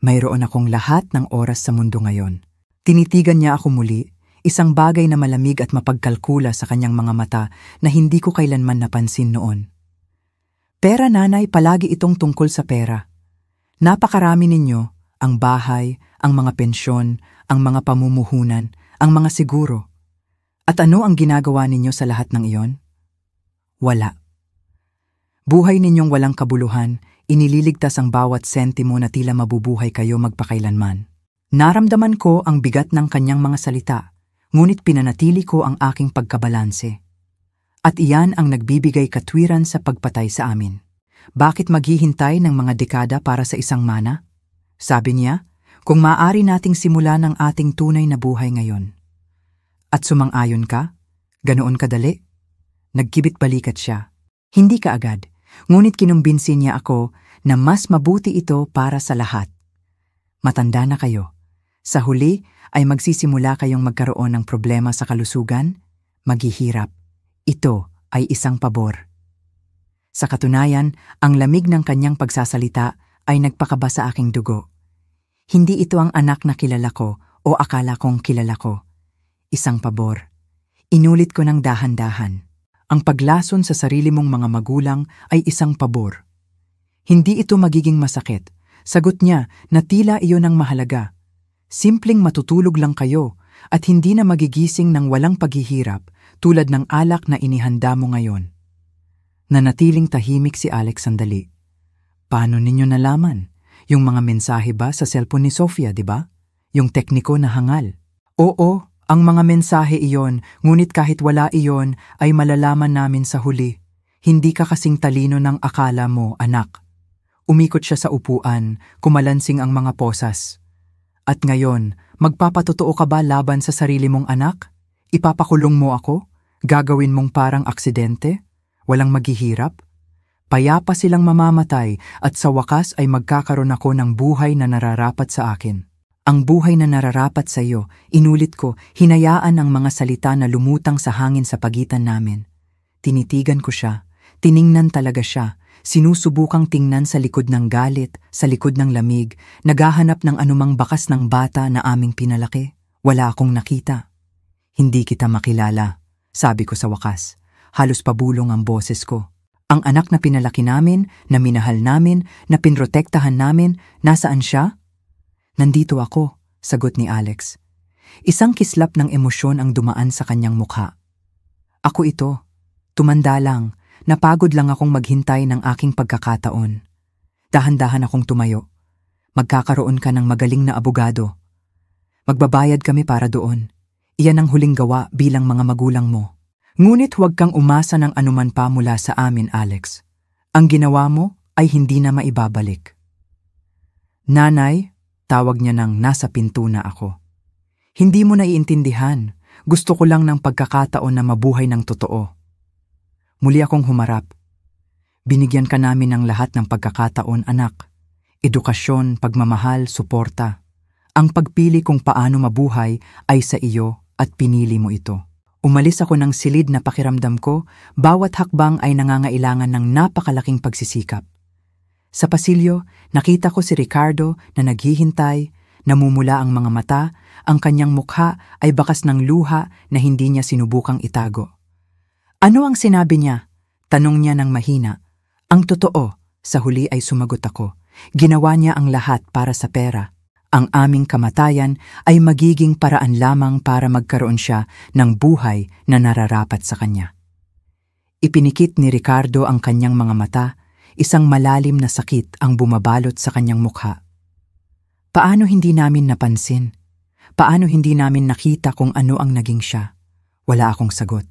Mayroon akong lahat ng oras sa mundo ngayon." Tinitigan niya ako muli, isang bagay na malamig at mapagkalkula sa kanyang mga mata na hindi ko kailanman napansin noon. "Pera, nanay, palagi itong tungkol sa pera. Napakarami ninyo, ang bahay, ang mga pensyon, ang mga pamumuhunan, ang mga siguro. At ano ang ginagawa ninyo sa lahat ng iyon? Wala. Buhay ninyong walang kabuluhan, inililigtas ang bawat sentimo na tila mabubuhay kayo magpakailanman." Naramdaman ko ang bigat ng kanyang mga salita, ngunit pinanatili ko ang aking pagkabalanse. At iyan ang nagbibigay katwiran sa pagpatay sa amin. "Bakit maghihintay ng mga dekada para sa isang mana?" Sabi niya, "Kung maaari nating simulan ang ating tunay na buhay ngayon." "At sumang-ayon ka? Ganoon kadali?" Nagkibit balikat siya. Hindi kaagad, ngunit kinumbinsi niya ako na mas mabuti ito para sa lahat. "Matanda na kayo. Sa huli ay magsisimula kayong magkaroon ng problema sa kalusugan, maghihirap. Ito ay isang pabor." Sa katunayan, ang lamig ng kanyang pagsasalita ay nagpakaba sa aking dugo. Hindi ito ang anak na kilala ko o akala kong kilala ko. Isang pabor. Inulit ko ng dahan-dahan. Ang paglason sa sarili mong mga magulang ay isang pabor. "Hindi ito magiging masakit," sagot niya na tila iyon ang mahalaga. "Simpleng matutulog lang kayo at hindi na magigising ng walang paghihirap tulad ng alak na inihanda mo ngayon." Nanatiling tahimik si Alex sandali. "Paano ninyo nalaman? Yung mga mensahe ba sa cellphone ni Sofia, di ba? Yung tekniko na hangal?" "Oo, ang mga mensahe iyon, ngunit kahit wala iyon ay malalaman namin sa huli. Hindi ka kasing talino ng akala mo, anak." Umikot siya sa upuan, kumalansing ang mga posas. "At ngayon, magpapatotoo ka ba laban sa sarili mong anak? Ipapakulong mo ako? Gagawin mong parang aksidente? Walang maghihirap? Payapa silang mamamatay at sa wakas ay magkakaroon ako ng buhay na nararapat sa akin." "Ang buhay na nararapat sa iyo," inulit ko, hinayaan ang mga salita na lumutang sa hangin sa pagitan namin. Tinitigan ko siya, tiningnan talaga siya, sinusubukang tingnan sa likod ng galit, sa likod ng lamig, naghahanap ng anumang bakas ng bata na aming pinalaki. Wala akong nakita. "Hindi kita makilala," sabi ko sa wakas. Halos pabulong ang boses ko. "Ang anak na pinalaki namin, na minahal namin, na pinrotektahan namin, nasaan siya?" "Nandito ako," sagot ni Alex. Isang kislap ng emosyon ang dumaan sa kanyang mukha. "Ako ito. Tumanda lang. Napagod lang akong maghintay ng aking pagkakataon." Dahan-dahan akong tumayo. "Magkakaroon ka ng magaling na abogado. Magbabayad kami para doon. Iyan ang huling gawa bilang mga magulang mo. Ngunit huwag kang umasa ng anuman pa mula sa amin, Alex. Ang ginawa mo ay hindi na maibabalik." "Nanay," tawag niya nang nasa pinto na ako. "Hindi mo naiintindihan. Gusto ko lang ng pagkakataon na mabuhay ng totoo." Muli akong humarap. "Binigyan ka namin ng lahat ng pagkakataon, anak. Edukasyon, pagmamahal, suporta. Ang pagpili kung paano mabuhay ay sa iyo at pinili mo ito." Umalis ako ng silid na pakiramdam ko, bawat hakbang ay nangangailangan ng napakalaking pagsisikap. Sa pasilyo, nakita ko si Ricardo na naghihintay, namumula ang mga mata, ang kanyang mukha ay bakas ng luha na hindi niya sinubukang itago. "Ano ang sinabi niya?" Tanong niya ng mahina. Ang totoo, sa huli ay sumagot ako. Ginawa niya ang lahat para sa pera. Ang aming kamatayan ay magiging paraan lamang para magkaroon siya ng buhay na nararapat sa kanya. Ipinikit ni Ricardo ang kanyang mga mata, isang malalim na sakit ang bumabalot sa kanyang mukha. Paano hindi namin napansin? Paano hindi namin nakita kung ano ang naging siya? Wala akong sagot.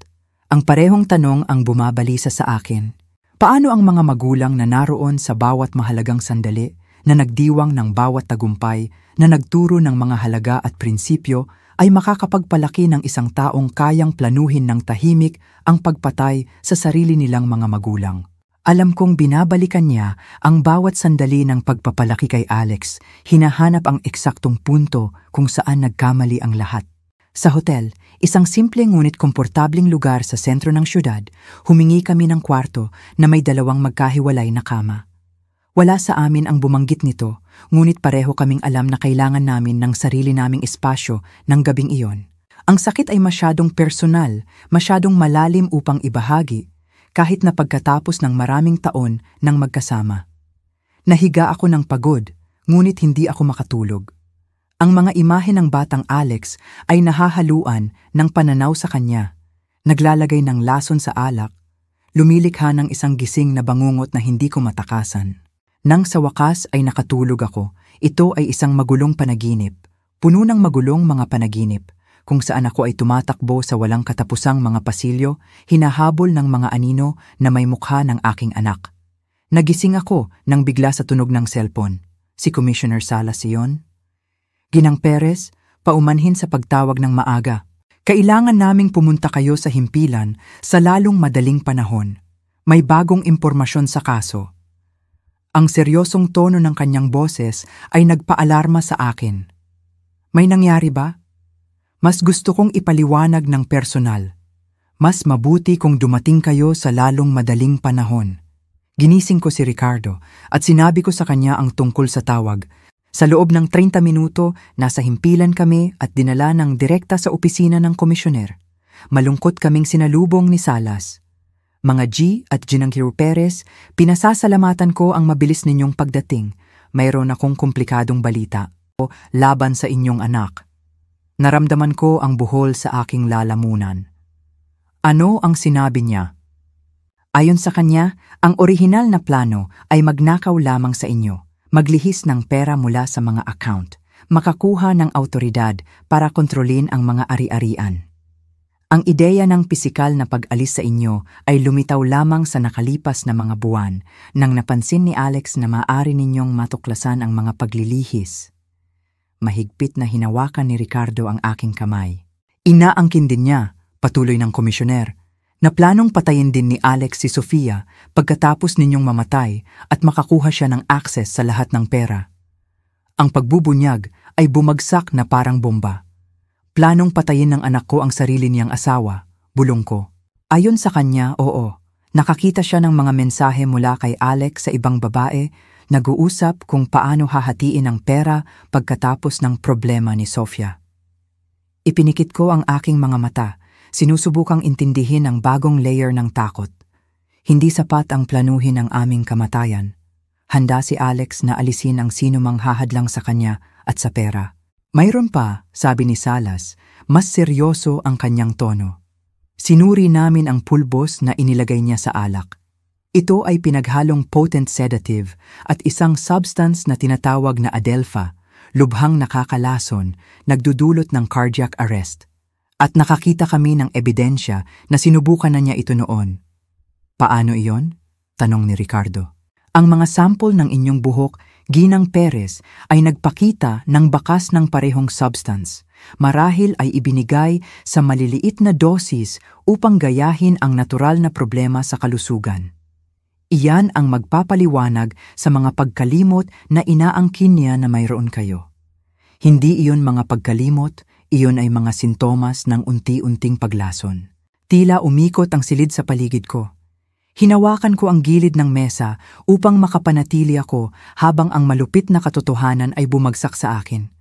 Ang parehong tanong ang bumabalisa sa akin. Paano ang mga magulang na naroon sa bawat mahalagang sandali, na nagdiwang ng bawat tagumpay, na nagturo ng mga halaga at prinsipyo, ay makakapagpalaki ng isang taong kayang planuhin ng tahimik ang pagpatay sa sarili nilang mga magulang? Alam kong binabalikan niya ang bawat sandali ng pagpapalaki kay Alex, hinahanap ang eksaktong punto kung saan nagkamali ang lahat. Sa hotel, isang simple ngunit komportabling lugar sa sentro ng syudad, humingi kami ng kwarto na may 2 magkahiwalay na kama. Wala sa amin ang bumanggit nito, ngunit pareho kaming alam na kailangan namin ng sarili naming espasyo ng gabing iyon. Ang sakit ay masyadong personal, masyadong malalim upang ibahagi, kahit na pagkatapos ng maraming taon ng magkasama. Nahiga ako ng pagod, ngunit hindi ako makatulog. Ang mga imahe ng batang Alex ay nahahaluan ng pananaw sa kanya, naglalagay ng lason sa alak, lumilikha ng isang gising na bangungot na hindi ko matakasan. Nang sa wakas ay nakatulog ako, ito ay isang magulong panaginip, puno ng magulong mga panaginip, kung saan ako ay tumatakbo sa walang katapusang mga pasilyo, hinahabol ng mga anino na may mukha ng aking anak. Nagising ako nang bigla sa tunog ng cellphone. Si Commissioner Salas iyon? Ginang Perez, paumanhin sa pagtawag ng maaga. Kailangan naming pumunta kayo sa himpilan sa lalong madaling panahon. May bagong impormasyon sa kaso. Ang seryosong tono ng kanyang boses ay nagpaalarma sa akin. May nangyari ba? Mas gusto kong ipaliwanag ng personal. Mas mabuti kung dumating kayo sa lalong madaling panahon. Ginising ko si Ricardo at sinabi ko sa kanya ang tungkol sa tawag. Sa loob ng 30 minuto, nasa himpilan kami at dinala ng direkta sa opisina ng komisyoner. Malungkot kaming sinalubong ni Salas. Mga G at Ginangkiro Perez, pinasasalamatan ko ang mabilis ninyong pagdating. Mayroon akong komplikadong balita o laban sa inyong anak. Naramdaman ko ang buhol sa aking lalamunan. Ano ang sinabi niya? Ayon sa kanya, ang orihinal na plano ay magnakaw lamang sa inyo. Maglihis ng pera mula sa mga account, makakuha ng autoridad para kontrolin ang mga ari-arian. Ang ideya ng pisikal na pag-alis sa inyo ay lumitaw lamang sa nakalipas na mga buwan nang napansin ni Alex na maaari ninyong matuklasan ang mga paglilihis. Mahigpit na hinawakan ni Ricardo ang aking kamay. Inaangkin din niya, patuloy ng komisyoner, na planong patayin din ni Alex si Sofia pagkatapos ninyong mamatay at makakuha siya ng access sa lahat ng pera. Ang pagbubunyag ay bumagsak na parang bomba. Planong patayin ng anak ko ang sarili niyang asawa, bulong ko. Ayon sa kanya, oo. Nakakita siya ng mga mensahe mula kay Alex sa ibang babae, nag-uusap kung paano hahatiin ang pera pagkatapos ng problema ni Sofia. Ipinikit ko ang aking mga mata. Sinusubukang intindihin ang bagong layer ng takot. Hindi sapat ang planuhin ang aming kamatayan. Handa si Alex na alisin ang sinumang hahadlang sa kanya at sa pera. Mayroon pa, sabi ni Salas, mas seryoso ang kanyang tono. Sinuri namin ang pulbos na inilagay niya sa alak. Ito ay pinaghalong potent sedative at isang substance na tinatawag na adelpha, lubhang nakakalason, nagdudulot ng cardiac arrest. At nakakita kami ng ebidensya na sinubukan na niya ito noon. Paano iyon? Tanong ni Ricardo. Ang mga sample ng inyong buhok, Ginang Perez, ay nagpakita ng bakas ng parehong substance. Marahil ay ibinigay sa maliliit na dosis upang gayahin ang natural na problema sa kalusugan. Iyan ang magpapaliwanag sa mga pagkalimot na inaangkin niya na mayroon kayo. Hindi iyon mga pagkalimot, iyon ay mga sintomas ng unti-unting paglason. Tila umikot ang silid sa paligid ko. Hinawakan ko ang gilid ng mesa upang makapanatili ako habang ang malupit na katotohanan ay bumagsak sa akin.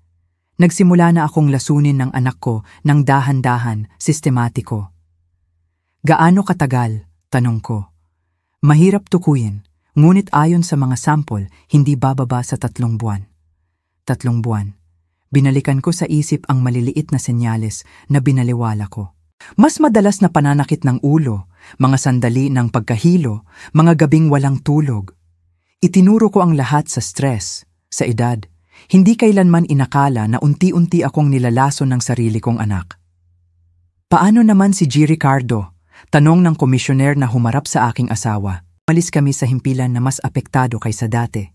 Nagsimula na akong lasunin ng anak ko ng dahan-dahan, sistematiko. Gaano katagal? Tanong ko. Mahirap tukuyin, ngunit ayon sa mga sample, hindi bababa sa 3 buwan. 3 buwan. Binalikan ko sa isip ang maliliit na senyales na binaliwala ko. Mas madalas na pananakit ng ulo, mga sandali ng pagkahilo, mga gabing walang tulog. Itinuro ko ang lahat sa stress, sa edad. Hindi kailanman inakala na unti-unti akong nilalason ng sarili kong anak. Paano naman si G. Ricardo? Tanong ng komisyoner na humarap sa aking asawa. Umalis kami sa himpilan na mas apektado kaysa dati.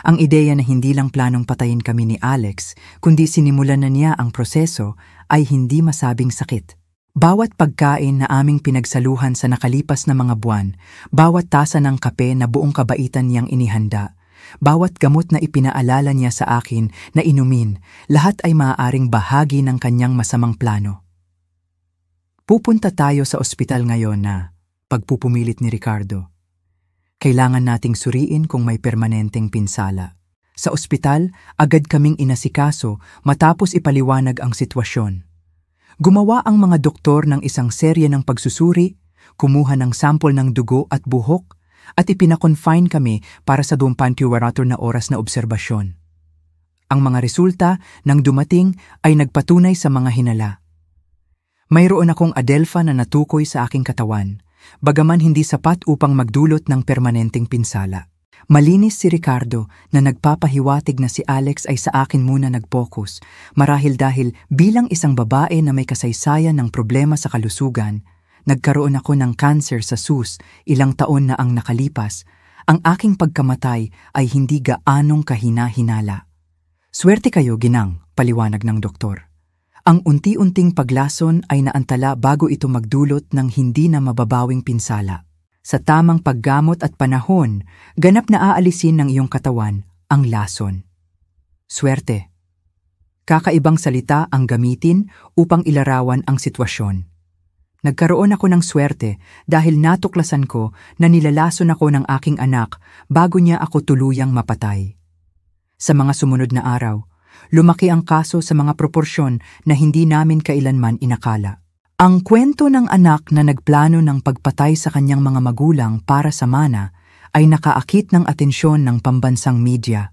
Ang ideya na hindi lang planong patayin kami ni Alex, kundi sinimulan na niya ang proseso ay hindi masabing sakit. Bawat pagkain na aming pinagsaluhan sa nakalipas na mga buwan, bawat tasa ng kape na buong kabaitan niyang inihanda, bawat gamot na ipinaalala niya sa akin na inumin, lahat ay maaaring bahagi ng kanyang masamang plano. Pupunta tayo sa ospital ngayon na, pagpupumilit ni Ricardo. Kailangan nating suriin kung may permanenteng pinsala. Sa ospital, agad kaming inasikaso matapos ipaliwanag ang sitwasyon. Gumawa ang mga doktor ng isang serye ng pagsusuri, kumuha ng sample ng dugo at buhok, at ipinakonfine kami para sa 24 na oras na obserbasyon. Ang mga resulta nang dumating ay nagpatunay sa mga hinala. Mayroon akong adelpha na natukoy sa aking katawan, bagaman hindi sapat upang magdulot ng permanenteng pinsala. Malinis si Ricardo na nagpapahiwatig na si Alex ay sa akin muna nag-focus, marahil dahil bilang isang babae na may kasaysayan ng problema sa kalusugan, nagkaroon ako ng cancer sa sus ilang taon na ang nakalipas, ang aking pagkamatay ay hindi gaanong kahina-hinala. Swerte kayo, ginang, paliwanag ng doktor. Ang unti-unting paglason ay naantala bago ito magdulot ng hindi na mababawing pinsala. Sa tamang paggamot at panahon, ganap na aalisin ng iyong katawan ang lason. Swerte. Kakaibang salita ang gamitin upang ilarawan ang sitwasyon. Nagkaroon ako ng swerte dahil natuklasan ko na nilalason ako ng aking anak bago niya ako tuluyang mapatay. Sa mga sumunod na araw, lumaki ang kaso sa mga proporsyon na hindi namin kailanman inakala. Ang kwento ng anak na nagplano ng pagpatay sa kanyang mga magulang para sa mana ay nakaakit ng atensyon ng pambansang media.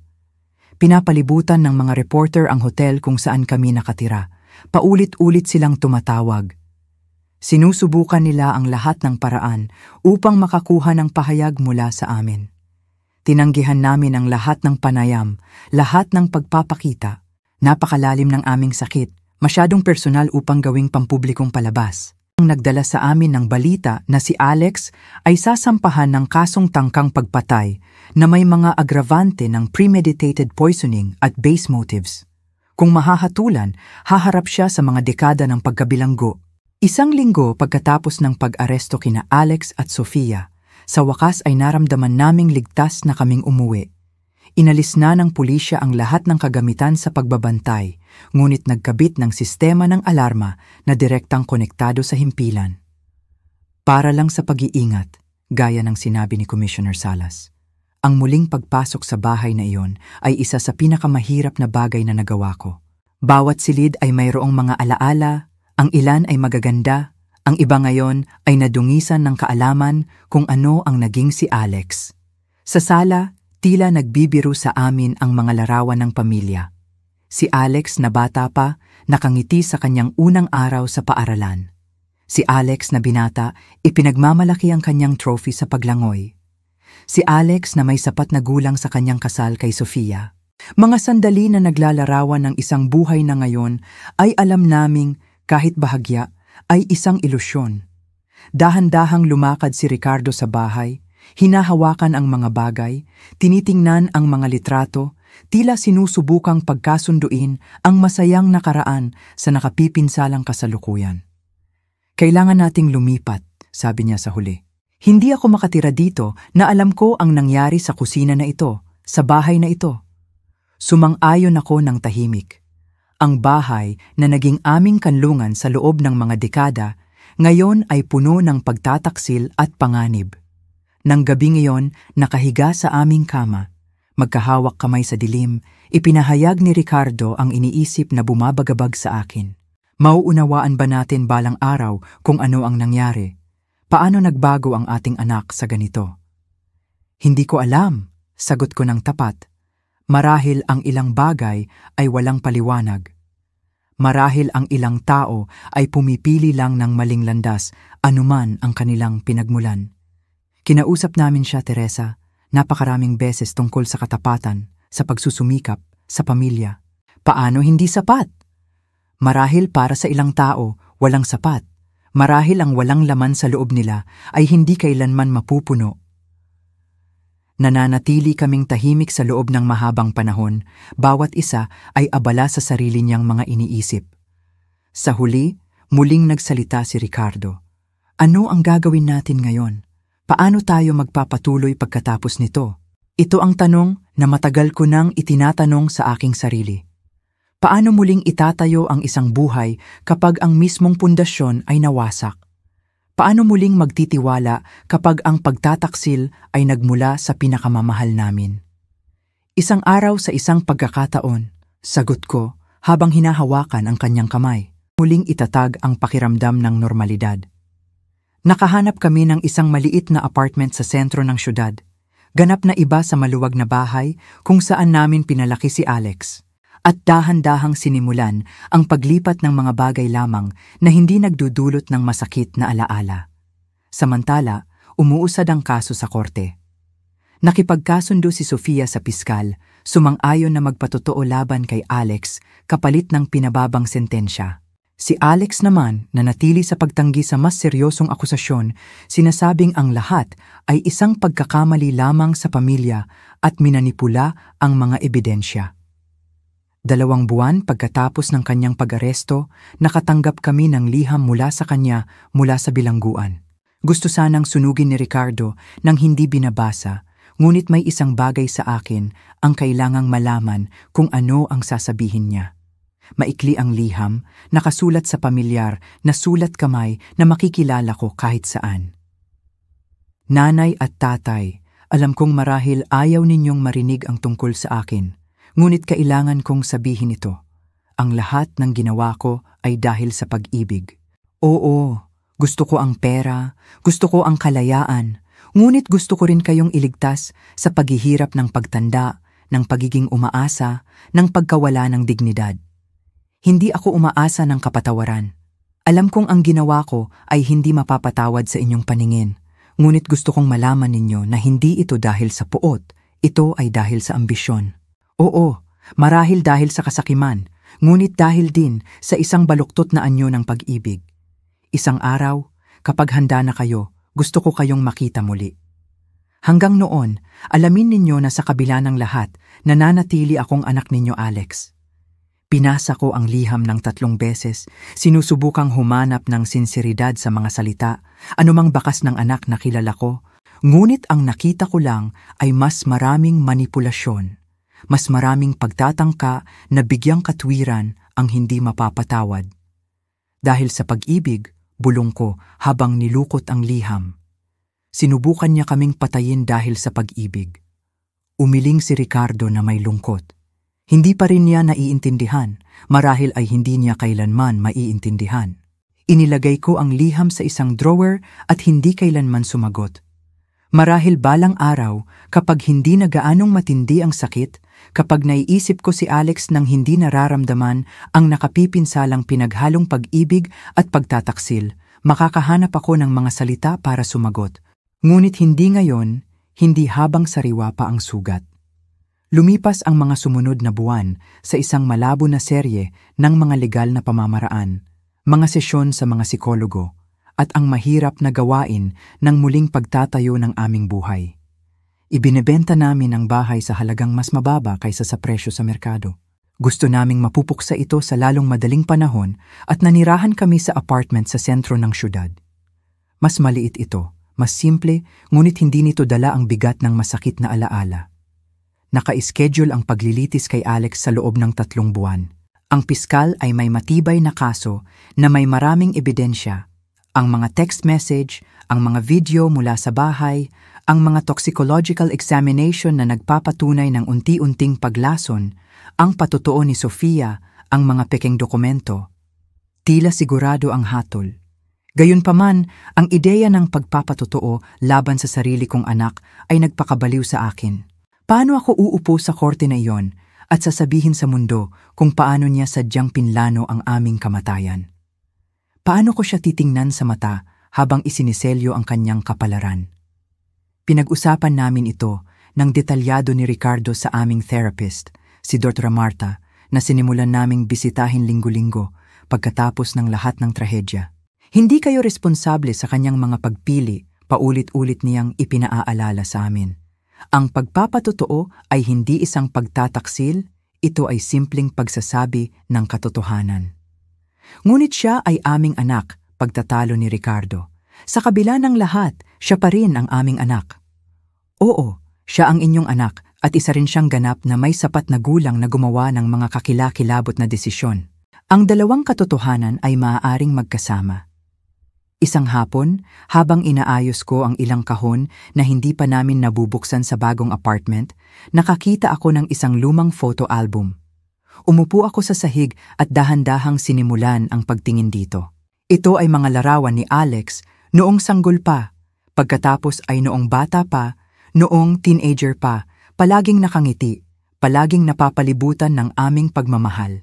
Pinapalibutan ng mga reporter ang hotel kung saan kami nakatira. Paulit-ulit silang tumatawag. Sinusubukan nila ang lahat ng paraan upang makakuha ng pahayag mula sa amin. Tinanggihan namin ang lahat ng panayam, lahat ng pagpapakita. Napakalalim ng aming sakit, masyadong personal upang gawing pampublikong palabas. Ang nagdala sa amin ng balita na si Alex ay sasampahan ng kasong tangkang pagpatay na may mga agravante ng premeditated poisoning at base motives. Kung mahahatulan, haharap siya sa mga dekada ng pagkabilanggo. Isang linggo pagkatapos ng pag-aresto kina Alex at Sofia, sa wakas ay naramdaman naming ligtas na kaming umuwi. Inalis na ng pulisya ang lahat ng kagamitan sa pagbabantay, ngunit nagkabit ng sistema ng alarma na direktang konektado sa himpilan. Para lang sa pag-iingat, gaya ng sinabi ni Commissioner Salas. Ang muling pagpasok sa bahay na iyon ay isa sa pinakamahirap na bagay na nagawa ko. Bawat silid ay mayroong mga alaala, ang ilan ay magaganda, ang iba ngayon ay nadungisan ng kaalaman kung ano ang naging si Alex. Sa sala, tila nagbibiro sa amin ang mga larawan ng pamilya. Si Alex na bata pa, nakangiti sa kanyang unang araw sa paaralan. Si Alex na binata, ipinagmamalaki ang kanyang trophy sa paglangoy. Si Alex na may sapat na gulang sa kanyang kasal kay Sofia. Mga sandali na naglalarawan ng isang buhay na ngayon ay alam naming, kahit bahagya, ay isang ilusyon. Dahan-dahang lumakad si Ricardo sa bahay, hinahawakan ang mga bagay, tinitingnan ang mga litrato, tila sinusubukang pagkasunduin ang masayang nakaraan sa nakapipinsalang kasalukuyan. Kailangan nating lumipat, sabi niya sa huli. Hindi ako makatira dito na alam ko ang nangyari sa kusina na ito, sa bahay na ito. Sumang-ayon ako ng tahimik. Ang bahay na naging aming kanlungan sa loob ng mga dekada, ngayon ay puno ng pagtataksil at panganib. Nang gabing iyon, nakahiga sa aming kama, magkahawak kamay sa dilim, ipinahayag ni Ricardo ang iniisip na bumabagabag sa akin. Mauunawaan ba natin balang araw kung ano ang nangyari? Paano nagbago ang ating anak sa ganito? Hindi ko alam, sagot ko ng tapat. Marahil ang ilang bagay ay walang paliwanag. Marahil ang ilang tao ay pumipili lang ng maling landas, anuman ang kanilang pinagmulan. Kinausap namin siya, Teresa, napakaraming beses tungkol sa katapatan, sa pagsusumikap, sa pamilya. Paano hindi sapat? Marahil para sa ilang tao, walang sapat. Marahil ang walang laman sa loob nila ay hindi kailanman mapupuno. Nananatili kaming tahimik sa loob ng mahabang panahon, bawat isa ay abala sa sarili niyang mga iniisip. Sa huli, muling nagsalita si Ricardo. Ano ang gagawin natin ngayon? Paano tayo magpapatuloy pagkatapos nito? Ito ang tanong na matagal ko nang itinatanong sa aking sarili. Paano muling itatayo ang isang buhay kapag ang mismong pundasyon ay nawasak? Paano muling magtitiwala kapag ang pagtataksil ay nagmula sa pinakamamahal namin? Isang araw sa isang pagkakataon, sagot ko habang hinahawakan ang kanyang kamay. Muling itatag ang pakiramdam ng normalidad. Nakahanap kami ng isang maliit na apartment sa sentro ng syudad. Ganap na iba sa maluwag na bahay kung saan namin pinalaki si Alex. At dahan-dahang sinimulan ang paglipat ng mga bagay lamang na hindi nagdudulot ng masakit na alaala. Samantala, umuusad ang kaso sa korte. Nakipagkasundo si Sofia sa piskal, sumang-ayon na magpatotoo laban kay Alex kapalit ng pinababang sentensya. Si Alex naman, na natili sa pagtanggi sa mas seryosong akusasyon, sinasabing ang lahat ay isang pagkakamali lamang sa pamilya at minanipula ang mga ebidensya. 2 buwan pagkatapos ng kanyang pag-aresto, nakatanggap kami ng liham mula sa kanya mula sa bilangguan. Gusto sanang sunugin ni Ricardo nang hindi binabasa, ngunit may isang bagay sa akin ang kailangang malaman kung ano ang sasabihin niya. Maikli ang liham, nakasulat sa pamilyar na sulat kamay na makikilala ko kahit saan. Nanay at tatay, alam kong marahil ayaw ninyong marinig ang tungkol sa akin, ngunit kailangan kong sabihin ito. Ang lahat ng ginawa ko ay dahil sa pag-ibig. Oo, gusto ko ang pera, gusto ko ang kalayaan, ngunit gusto ko rin kayong iligtas sa paghihirap ng pagtanda, ng pagiging umaasa, ng pagkawala ng dignidad. Hindi ako umaasa ng kapatawaran. Alam kong ang ginawa ko ay hindi mapapatawad sa inyong paningin, ngunit gusto kong malaman ninyo na hindi ito dahil sa puot, ito ay dahil sa ambisyon. Oo, marahil dahil sa kasakiman, ngunit dahil din sa isang baluktot na anyo ng pag-ibig. Isang araw, kapag handa na kayo, gusto ko kayong makita muli. Hanggang noon, alamin ninyo na sa kabila ng lahat, nananatili akong anak ninyo, Alex. Pinasa ko ang liham ng 3 beses, sinusubukang humanap ng sinseridad sa mga salita, anumang bakas ng anak na kilala ko, ngunit ang nakita ko lang ay mas maraming manipulasyon, mas maraming pagtatangka na bigyang katwiran ang hindi mapapatawad. Dahil sa pag-ibig, bulong ko habang nilukot ang liham. Sinubukan niya kaming patayin dahil sa pag-ibig. Umiling si Ricardo na may lungkot. Hindi pa rin niya naiintindihan, marahil ay hindi niya kailanman maiintindihan. Inilagay ko ang liham sa isang drawer at hindi kailanman sumagot. Marahil balang araw, kapag hindi na gaanong matindi ang sakit, kapag naiisip ko si Alex nang hindi nararamdaman ang nakapipinsalang pinaghalong pag-ibig at pagtataksil, makakahanap ako ng mga salita para sumagot. Ngunit hindi ngayon, hindi habang sariwa pa ang sugat. Lumipas ang mga sumunod na buwan sa isang malabo na serye ng mga legal na pamamaraan, mga sesyon sa mga psikologo, at ang mahirap na gawain ng muling pagtatayo ng aming buhay. Ibinebenta namin ang bahay sa halagang mas mababa kaysa sa presyo sa merkado. Gusto naming mapupuksa ito sa lalong madaling panahon at nanirahan kami sa apartment sa sentro ng syudad. Mas maliit ito, mas simple, ngunit hindi nito dala ang bigat ng masakit na alaala. Naka-schedule ang paglilitis kay Alex sa loob ng 3 buwan. Ang piskal ay may matibay na kaso na may maraming ebidensya. Ang mga text message, ang mga video mula sa bahay, ang mga toxicological examination na nagpapatunay ng unti-unting paglason, ang patotoo ni Sofia, ang mga pekeng dokumento. Tila sigurado ang hatol. Gayunpaman, ang ideya ng pagpapatotoo laban sa sarili kong anak ay nagpakabaliw sa akin. Paano ako uupo sa korte na iyon at sasabihin sa mundo kung paano niya sadyang pinlano ang aming kamatayan? Paano ko siya titingnan sa mata habang isiniselyo ang kanyang kapalaran? Pinag-usapan namin ito ng detalyado ni Ricardo sa aming therapist, si Dr. Marta, na sinimulan naming bisitahin linggo-linggo pagkatapos ng lahat ng trahedya. Hindi kayo responsable sa kanyang mga pagpili, paulit-ulit niyang ipinaaalala sa amin. Ang pagpapatotoo ay hindi isang pagtataksil, ito ay simpleng pagsasabi ng katotohanan. Ngunit siya ay aming anak, pagtatalo ni Ricardo. Sa kabila ng lahat, siya pa rin ang aming anak. Oo, siya ang inyong anak at isa rin siyang ganap na may sapat na gulang na gumawa ng mga kakilakilabot na desisyon. Ang dalawang katotohanan ay maaaring magkasama. Isang hapon, habang inaayos ko ang ilang kahon na hindi pa namin nabubuksan sa bagong apartment, nakakita ako ng isang lumang photo album. Umupo ako sa sahig at dahan-dahang sinimulan ang pagtingin dito. Ito ay mga larawan ni Alex noong sanggol pa, pagkatapos ay noong bata pa, noong teenager pa, palaging nakangiti, palaging napapalibutan ng aming pagmamahal.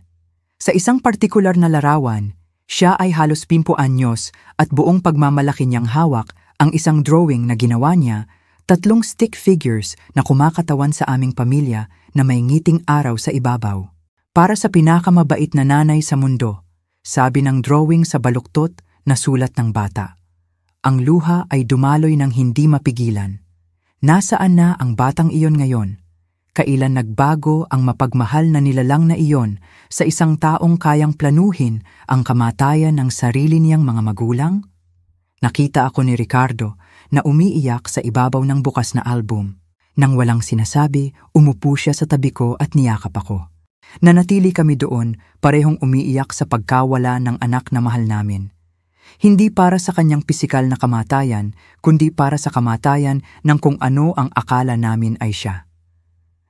Sa isang partikular na larawan, siya ay halos 5 anyos at buong pagmamalaki niyang hawak ang isang drawing na ginawa niya, 3 stick figures na kumakatawan sa aming pamilya na may ngiting araw sa ibabaw. Para sa pinakamabait na nanay sa mundo, sabi ng drawing sa baluktot na sulat ng bata. Ang luha ay dumaloy ng hindi mapigilan. Nasaan na ang batang iyon ngayon? Kailan nagbago ang mapagmahal na nilalang na iyon sa isang taong kayang planuhin ang kamatayan ng sarili niyang mga magulang? Nakita ako ni Ricardo na umiiyak sa ibabaw ng bukas na album. Nang walang sinasabi, umupo siya sa tabi ko at niyakap ako. Nanatili kami doon, parehong umiiyak sa pagkawala ng anak na mahal namin. Hindi para sa kanyang pisikal na kamatayan, kundi para sa kamatayan ng kung ano ang akala namin ay siya.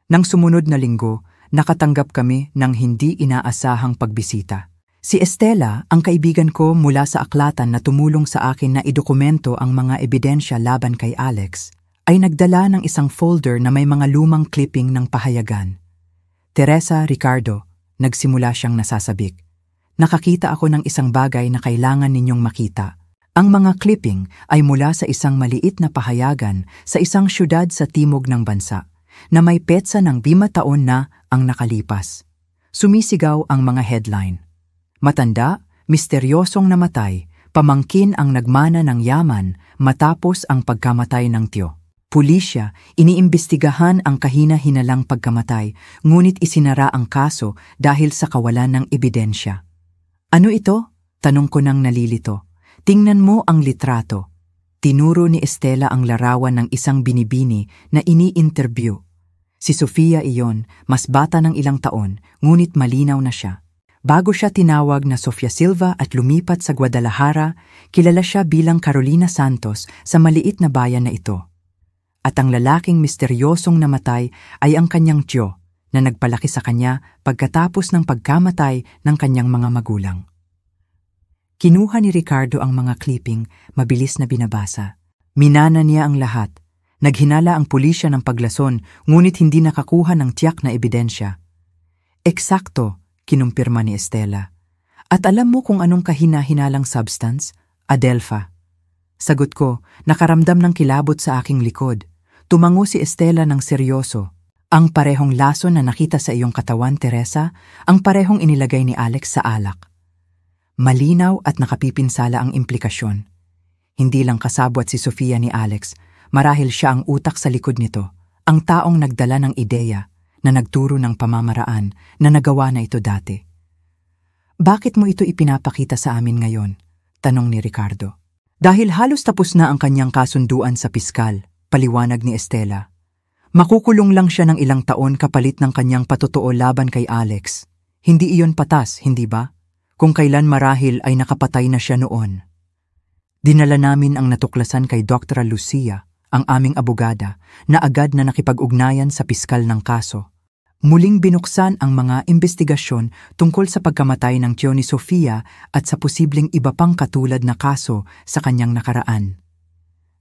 Nang sumunod na linggo, nakatanggap kami ng hindi inaasahang pagbisita. Si Estela, ang kaibigan ko mula sa aklatan na tumulong sa akin na idokumento ang mga ebidensya laban kay Alex, ay nagdala ng isang folder na may mga lumang clipping ng pahayagan. Teresa, Ricardo, nagsimula siyang nasasabik. Nakakita ako ng isang bagay na kailangan ninyong makita. Ang mga clipping ay mula sa isang maliit na pahayagan sa isang syudad sa timog ng bansa, na may petsa ng 5 taon na ang nakalipas. Sumisigaw ang mga headline. Matanda, misteryosong namatay, pamangkin ang nagmana ng yaman matapos ang pagkamatay ng tiyo. Pulisya, iniimbestigahan ang kahina-hinalang pagkamatay, ngunit isinara ang kaso dahil sa kawalan ng ebidensya. Ano ito? Tanong ko nang nalilito. Tingnan mo ang litrato. Tinuro ni Estela ang larawan ng isang binibini na ini-interview. Si Sofia iyon, mas bata ng ilang taon, ngunit malinaw na siya. Bago siya tinawag na Sofia Silva at lumipat sa Guadalajara, kilala siya bilang Carolina Santos sa maliit na bayan na ito. At ang lalaking misteryosong namatay ay ang kanyang tiyo na nagpalaki sa kanya pagkatapos ng pagkamatay ng kanyang mga magulang. Kinuha ni Ricardo ang mga clipping, mabilis na binabasa. Minana niya ang lahat. Naghinala ang pulisya ng paglason, ngunit hindi nakakuha ng tiyak na ebidensya. Eksakto, kinumpirma ni Estela. At alam mo kung anong kahina-hinalang substance? Adelpha. Sagot ko, nakaramdam ng kilabot sa aking likod. Tumango si Estela ng seryoso. Ang parehong laso na nakita sa iyong katawan, Teresa, ang parehong inilagay ni Alex sa alak. Malinaw at nakapipinsala ang implikasyon. Hindi lang kasabwat si Sofia ni Alex, marahil siya ang utak sa likod nito, ang taong nagdala ng ideya na nagturo ng pamamaraan na nagawa na ito dati. Bakit mo ito ipinapakita sa amin ngayon? Tanong ni Ricardo. Dahil halos tapos na ang kanyang kasunduan sa piskal, paliwanag ni Estela. Makukulong lang siya ng ilang taon kapalit ng kanyang patotoo laban kay Alex. Hindi iyon patas, hindi ba? Kung kailan marahil ay nakapatay na siya noon. Dinala namin ang natuklasan kay Dr. Lucia, ang aming abogada, na agad na nakipag-ugnayan sa piskal ng kaso. Muling binuksan ang mga investigasyon tungkol sa pagkamatay ng tiyo ni Sofia at sa posibleng iba pang katulad na kaso sa kanyang nakaraan.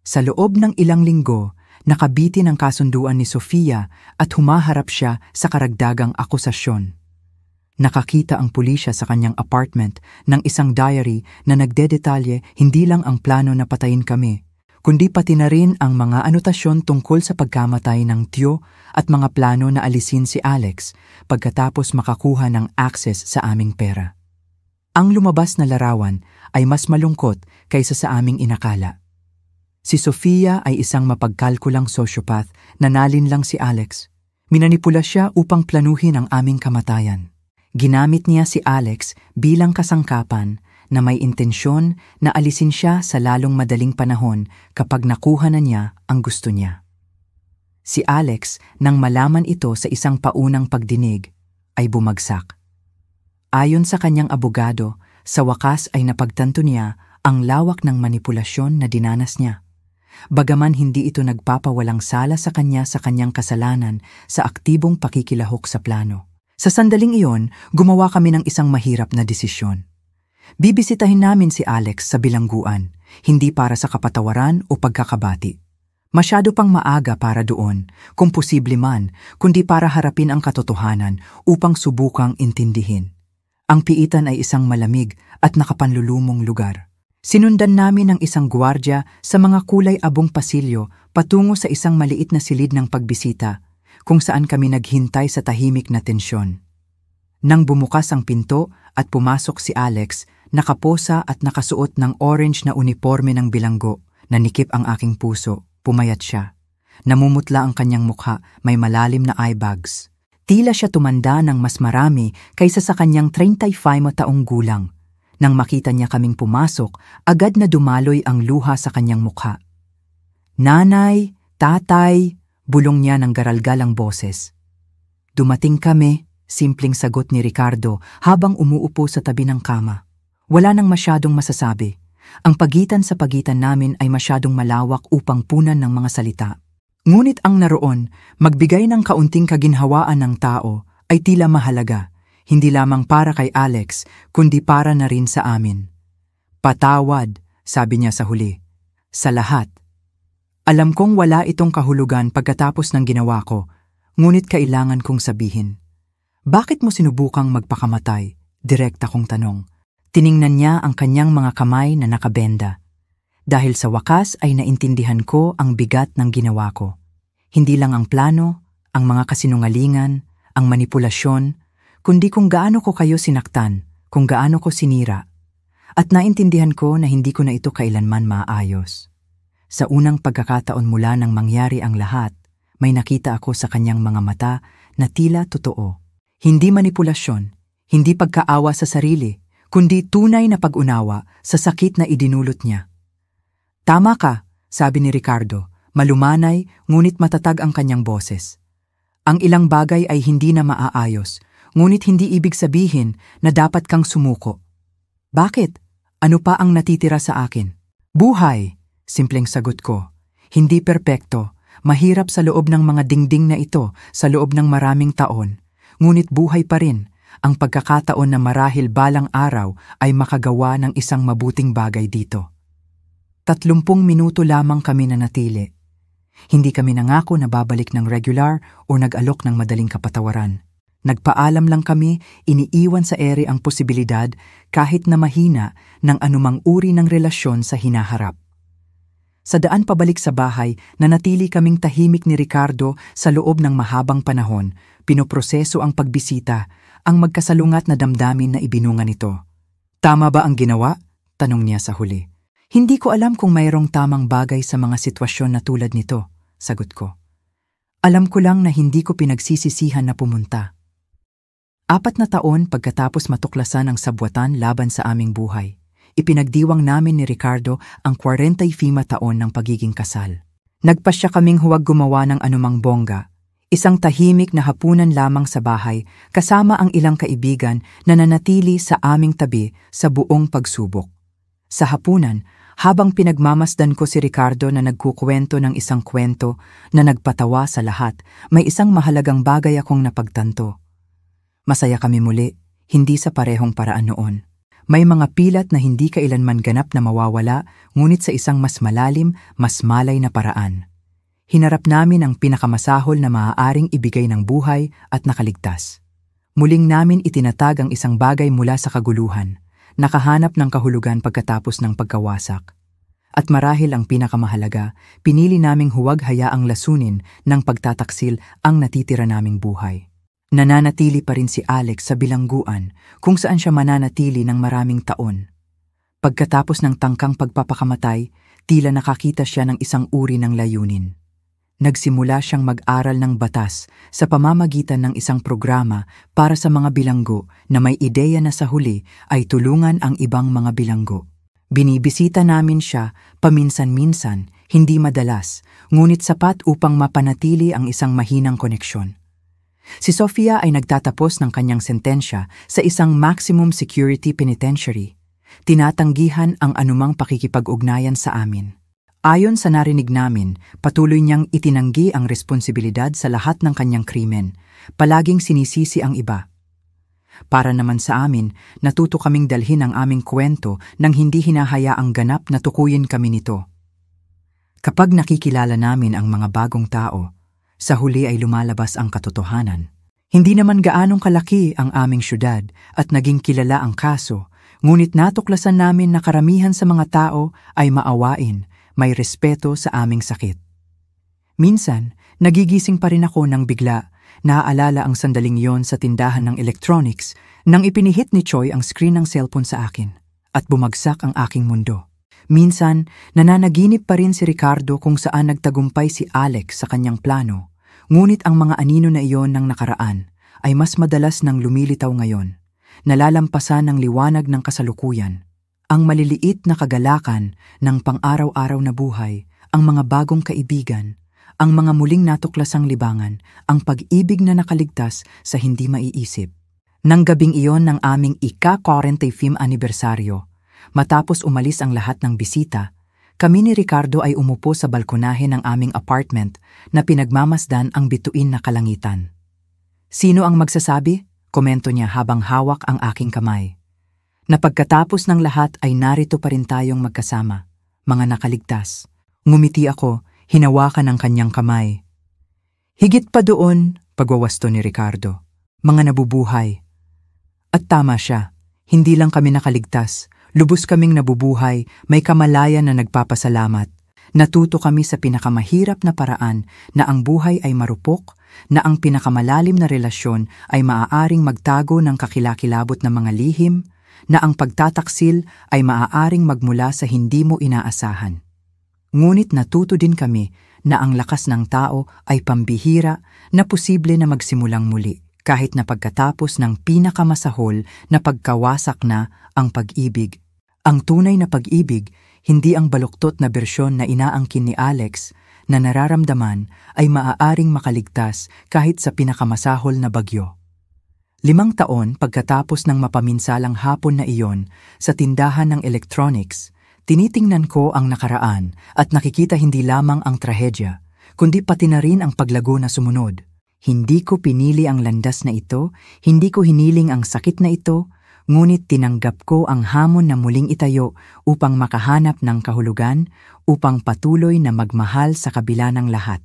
Sa loob ng ilang linggo, nakabitin ang kasunduan ni Sofia at humaharap siya sa karagdagang akusasyon. Nakakita ang pulisya sa kanyang apartment ng isang diary na nagdedetalye hindi lang ang plano na patayin kami, kundi pati na rin ang mga anotasyon tungkol sa pagkamatay ng tiyo at mga plano na alisin si Alex pagkatapos makakuha ng access sa aming pera. Ang lumabas na larawan ay mas malungkot kaysa sa aming inakala. Si Sofia ay isang mapagkalkulang sociopath na nalinlang si Alex. Minanipula siya upang planuhin ang aming kamatayan. Ginamit niya si Alex bilang kasangkapan na may intensyon na alisin siya sa lalong madaling panahon kapag nakuha na niya ang gusto niya. Si Alex, nang malaman ito sa isang paunang pagdinig, ay bumagsak. Ayon sa kanyang abogado, sa wakas ay napagtanto niya ang lawak ng manipulasyon na dinanas niya. Bagaman hindi ito nagpapawalang sala sa kanyang kasalanan sa aktibong pakikilahok sa plano. Sa sandaling iyon, gumawa kami ng isang mahirap na desisyon. Bibisitahin namin si Alex sa bilangguan, hindi para sa kapatawaran o pagkakabati. Masyado pang maaga para doon, kung posible man, kundi para harapin ang katotohanan upang subukang intindihin. Ang piitan ay isang malamig at nakapanlulumong lugar. Sinundan namin ang isang gwardiya sa mga kulay abong pasilyo patungo sa isang maliit na silid ng pagbisita, kung saan kami naghintay sa tahimik na tensyon. Nang bumukas ang pinto at pumasok si Alex, nakaposa at nakasuot ng orange na uniforme ng bilanggo, nanikip ang aking puso, pumayat siya. Namumutla ang kanyang mukha, may malalim na eye bags. Tila siya tumanda ng mas marami kaysa sa kanyang 35 taong gulang. Nang makita niya kaming pumasok, agad na dumaloy ang luha sa kanyang mukha. "Nanay, tatay," bulong niya ng garalgalang boses. "Dumating kami," simpleng sagot ni Ricardo habang umuupo sa tabi ng kama. Wala nang masyadong masasabi. Ang pagitan sa pagitan namin ay masyadong malawak upang punan ng mga salita. Ngunit ang naroon, magbigay ng kaunting kaginhawaan ng tao, ay tila mahalaga, hindi lamang para kay Alex, kundi para na rin sa amin. "Patawad," sabi niya sa huli. "Sa lahat. Alam kong wala itong kahulugan pagkatapos ng ginawa ko, ngunit kailangan kong sabihin." "Bakit mo sinubukang magpakamatay?" Direkta kong tanong. Tiningnan niya ang kanyang mga kamay na nakabenda. Dahil sa wakas ay naintindihan ko ang bigat ng ginawa ko. Hindi lang ang plano, ang mga kasinungalingan, ang manipulasyon, kundi kung gaano ko kayo sinaktan, kung gaano ko sinira. At naintindihan ko na hindi ko na ito kailanman maayos. Sa unang pagkakataon mula nang mangyari ang lahat, may nakita ako sa kanyang mga mata na tila totoo. Hindi manipulasyon, hindi pagkaawa sa sarili, kundi tunay na pag-unawa sa sakit na idinulot niya. "Tama ka," sabi ni Ricardo, malumanay ngunit matatag ang kanyang boses. "Ang ilang bagay ay hindi na maaayos, ngunit hindi ibig sabihin na dapat kang sumuko." "Bakit? Ano pa ang natitira sa akin?" "Buhay," simpleng sagot ko. "Hindi perpekto, mahirap sa loob ng mga dingding na ito sa loob ng maraming taon, ngunit buhay pa rin ang pagkakataon na marahil balang araw ay makagawa ng isang mabuting bagay dito." 30 minuto lamang kami nanatili. Hindi kami nangako na babalik ng regular o nag-alok ng madaling kapatawaran. Nagpaalam lang kami, iniiwan sa ere ang posibilidad kahit na mahina ng anumang uri ng relasyon sa hinaharap. Sa daan pabalik sa bahay, nanatili kaming tahimik ni Ricardo sa loob ng mahabang panahon, pinoproseso ang pagbisita, ang magkasalungat na damdamin na ibinunga nito. "Tama ba ang ginawa?" tanong niya sa huli. "Hindi ko alam kung mayroong tamang bagay sa mga sitwasyon na tulad nito," sagot ko. "Alam ko lang na hindi ko pinagsisisihan na pumunta." 4 na taon pagkatapos matuklasan ang sabwatan laban sa aming buhay, ipinagdiwang namin ni Ricardo ang 45 taon ng pagiging kasal. Nagpasya kaming huwag gumawa ng anumang bongga. Isang tahimik na hapunan lamang sa bahay kasama ang ilang kaibigan na nanatili sa aming tabi sa buong pagsubok. Sa hapunan, Habang pinagmamasdan ko si Ricardo na nagkukwento ng isang kwento na nagpatawa sa lahat, may isang mahalagang bagay akong napagtanto. Masaya kami muli, hindi sa parehong paraan noon. May mga pilat na hindi kailanman ganap na mawawala, ngunit sa isang mas malalim, mas malay na paraan. Hinarap namin ang pinakamasahol na maaaring ibigay ng buhay at nakaligtas. Muling namin itinatag ang isang bagay mula sa kaguluhan, nakahanap ng kahulugan pagkatapos ng pagkawasak. At marahil ang pinakamahalaga, pinili naming huwag hayaang lasunin ng pagtataksil ang natitira naming buhay. Nananatili pa rin si Alex sa bilangguan kung saan siya mananatili ng maraming taon. Pagkatapos ng tangkang pagpapakamatay, tila nakakita siya ng isang uri ng layunin. Nagsimula siyang mag-aral ng batas sa pamamagitan ng isang programa para sa mga bilanggo na may ideya na sa huli ay tulungan ang ibang mga bilanggo. Binibisita namin siya paminsan-minsan, hindi madalas, ngunit sapat upang mapanatili ang isang mahinang koneksyon. Si Sofia ay nagtatapos ng kanyang sentensya sa isang maximum security penitentiary. Tinatanggihan ang anumang pakikipag-ugnayan sa amin. Ayon sa narinig namin, patuloy niyang itinanggi ang responsibilidad sa lahat ng kanyang krimen, palaging sinisisi ang iba. Para naman sa amin, natuto kaming dalhin ang aming kwento nang hindi hinahayaang ganap na tukuyin kami nito. Kapag nakikilala namin ang mga bagong tao, sa huli ay lumalabas ang katotohanan. Hindi naman gaanong kalaki ang aming syudad at naging kilala ang kaso, ngunit natuklasan namin na karamihan sa mga tao ay maawain, may respeto sa aming sakit. Minsan, nagigising pa rin ako nang bigla, naaalala ang sandaling yon sa tindahan ng electronics nang ipinihit ni Choi ang screen ng cellphone sa akin at bumagsak ang aking mundo. Minsan, nananaginip pa rin si Ricardo kung saan nagtagumpay si Alex sa kanyang plano. Ngunit ang mga anino na iyon ng nakaraan ay mas madalas nang lumilitaw ngayon, nalalampasan ng liwanag ng kasalukuyan. Ang maliliit na kagalakan ng pang-araw-araw na buhay, ang mga bagong kaibigan, ang mga muling natuklasang libangan, ang pag-ibig na nakaligtas sa hindi maiisip. Nang gabing iyon ng aming ika-45 anibersaryo, matapos umalis ang lahat ng bisita, kami ni Ricardo ay umupo sa balkonahe ng aming apartment na pinagmamasdan ang bituin na kalangitan. Sino ang magsasabi? Komento niya habang hawak ang aking kamay. Na pagkatapos ng lahat ay narito pa rin tayong magkasama, mga nakaligtas. Ngumiti ako, hinawakan ang kanyang kamay. Higit pa doon, pagwawasto ni Ricardo, mga nabubuhay. At tama siya, hindi lang kami nakaligtas. Lubos kaming nabubuhay, may kamalayan na nagpapasalamat. Natuto kami sa pinakamahirap na paraan na ang buhay ay marupok, na ang pinakamalalim na relasyon ay maaaring magtago ng kakilakilabot na mga lihim, na ang pagtataksil ay maaaring magmula sa hindi mo inaasahan. Ngunit natuto din kami na ang lakas ng tao ay pambihira na posible na magsimulang muli, kahit na pagkatapos ng pinakamasahol na pagkawasak na ang pag-ibig. Ang tunay na pag-ibig, hindi ang baluktot na bersyon na inaangkin ni Alex na nararamdaman ay maaaring makaligtas kahit sa pinakamasahol na bagyo. 5 taon pagkatapos ng mapaminsalang hapon na iyon sa tindahan ng electronics, tinitingnan ko ang nakaraan at nakikita hindi lamang ang trahedya, kundi pati na rin ang paglago na sumunod. Hindi ko pinili ang landas na ito, hindi ko hiniling ang sakit na ito, ngunit tinanggap ko ang hamon na muling itayo upang makahanap ng kahulugan, upang patuloy na magmahal sa kabila ng lahat.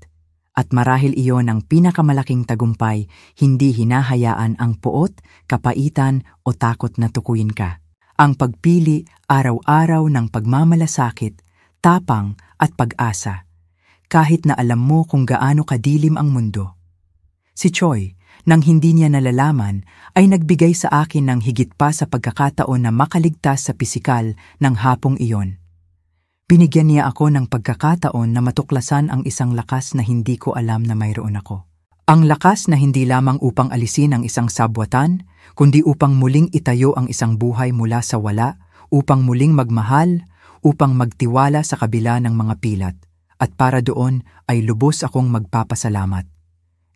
At marahil iyon ang pinakamalaking tagumpay, hindi hinahayaan ang puot, kapaitan o takot na tukuyin ka. Ang pagpili araw-araw ng pagmamalasakit, tapang at pag-asa, kahit na alam mo kung gaano kadilim ang mundo. Si Choi, nang hindi niya nalalaman, ay nagbigay sa akin ng higit pa sa pagkakataon na makaligtas sa pisikal ng hapong iyon. Binigyan niya ako ng pagkakataon na matuklasan ang isang lakas na hindi ko alam na mayroon ako. Ang lakas na hindi lamang upang alisin ang isang sabwatan, kundi upang muling itayo ang isang buhay mula sa wala, upang muling magmahal, upang magtiwala sa kabila ng mga pilat. At para doon ay lubos akong magpapasalamat.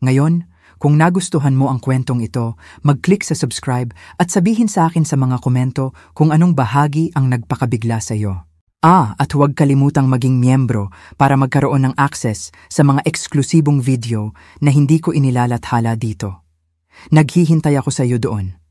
Ngayon, kung nagustuhan mo ang kwentong ito, mag-click sa subscribe at sabihin sa akin sa mga komento kung anong bahagi ang nagpakabigla sa iyo. At huwag kalimutang maging miyembro para magkaroon ng access sa mga eksklusibong video na hindi ko inilalathala dito. Naghihintay ako sa iyo doon.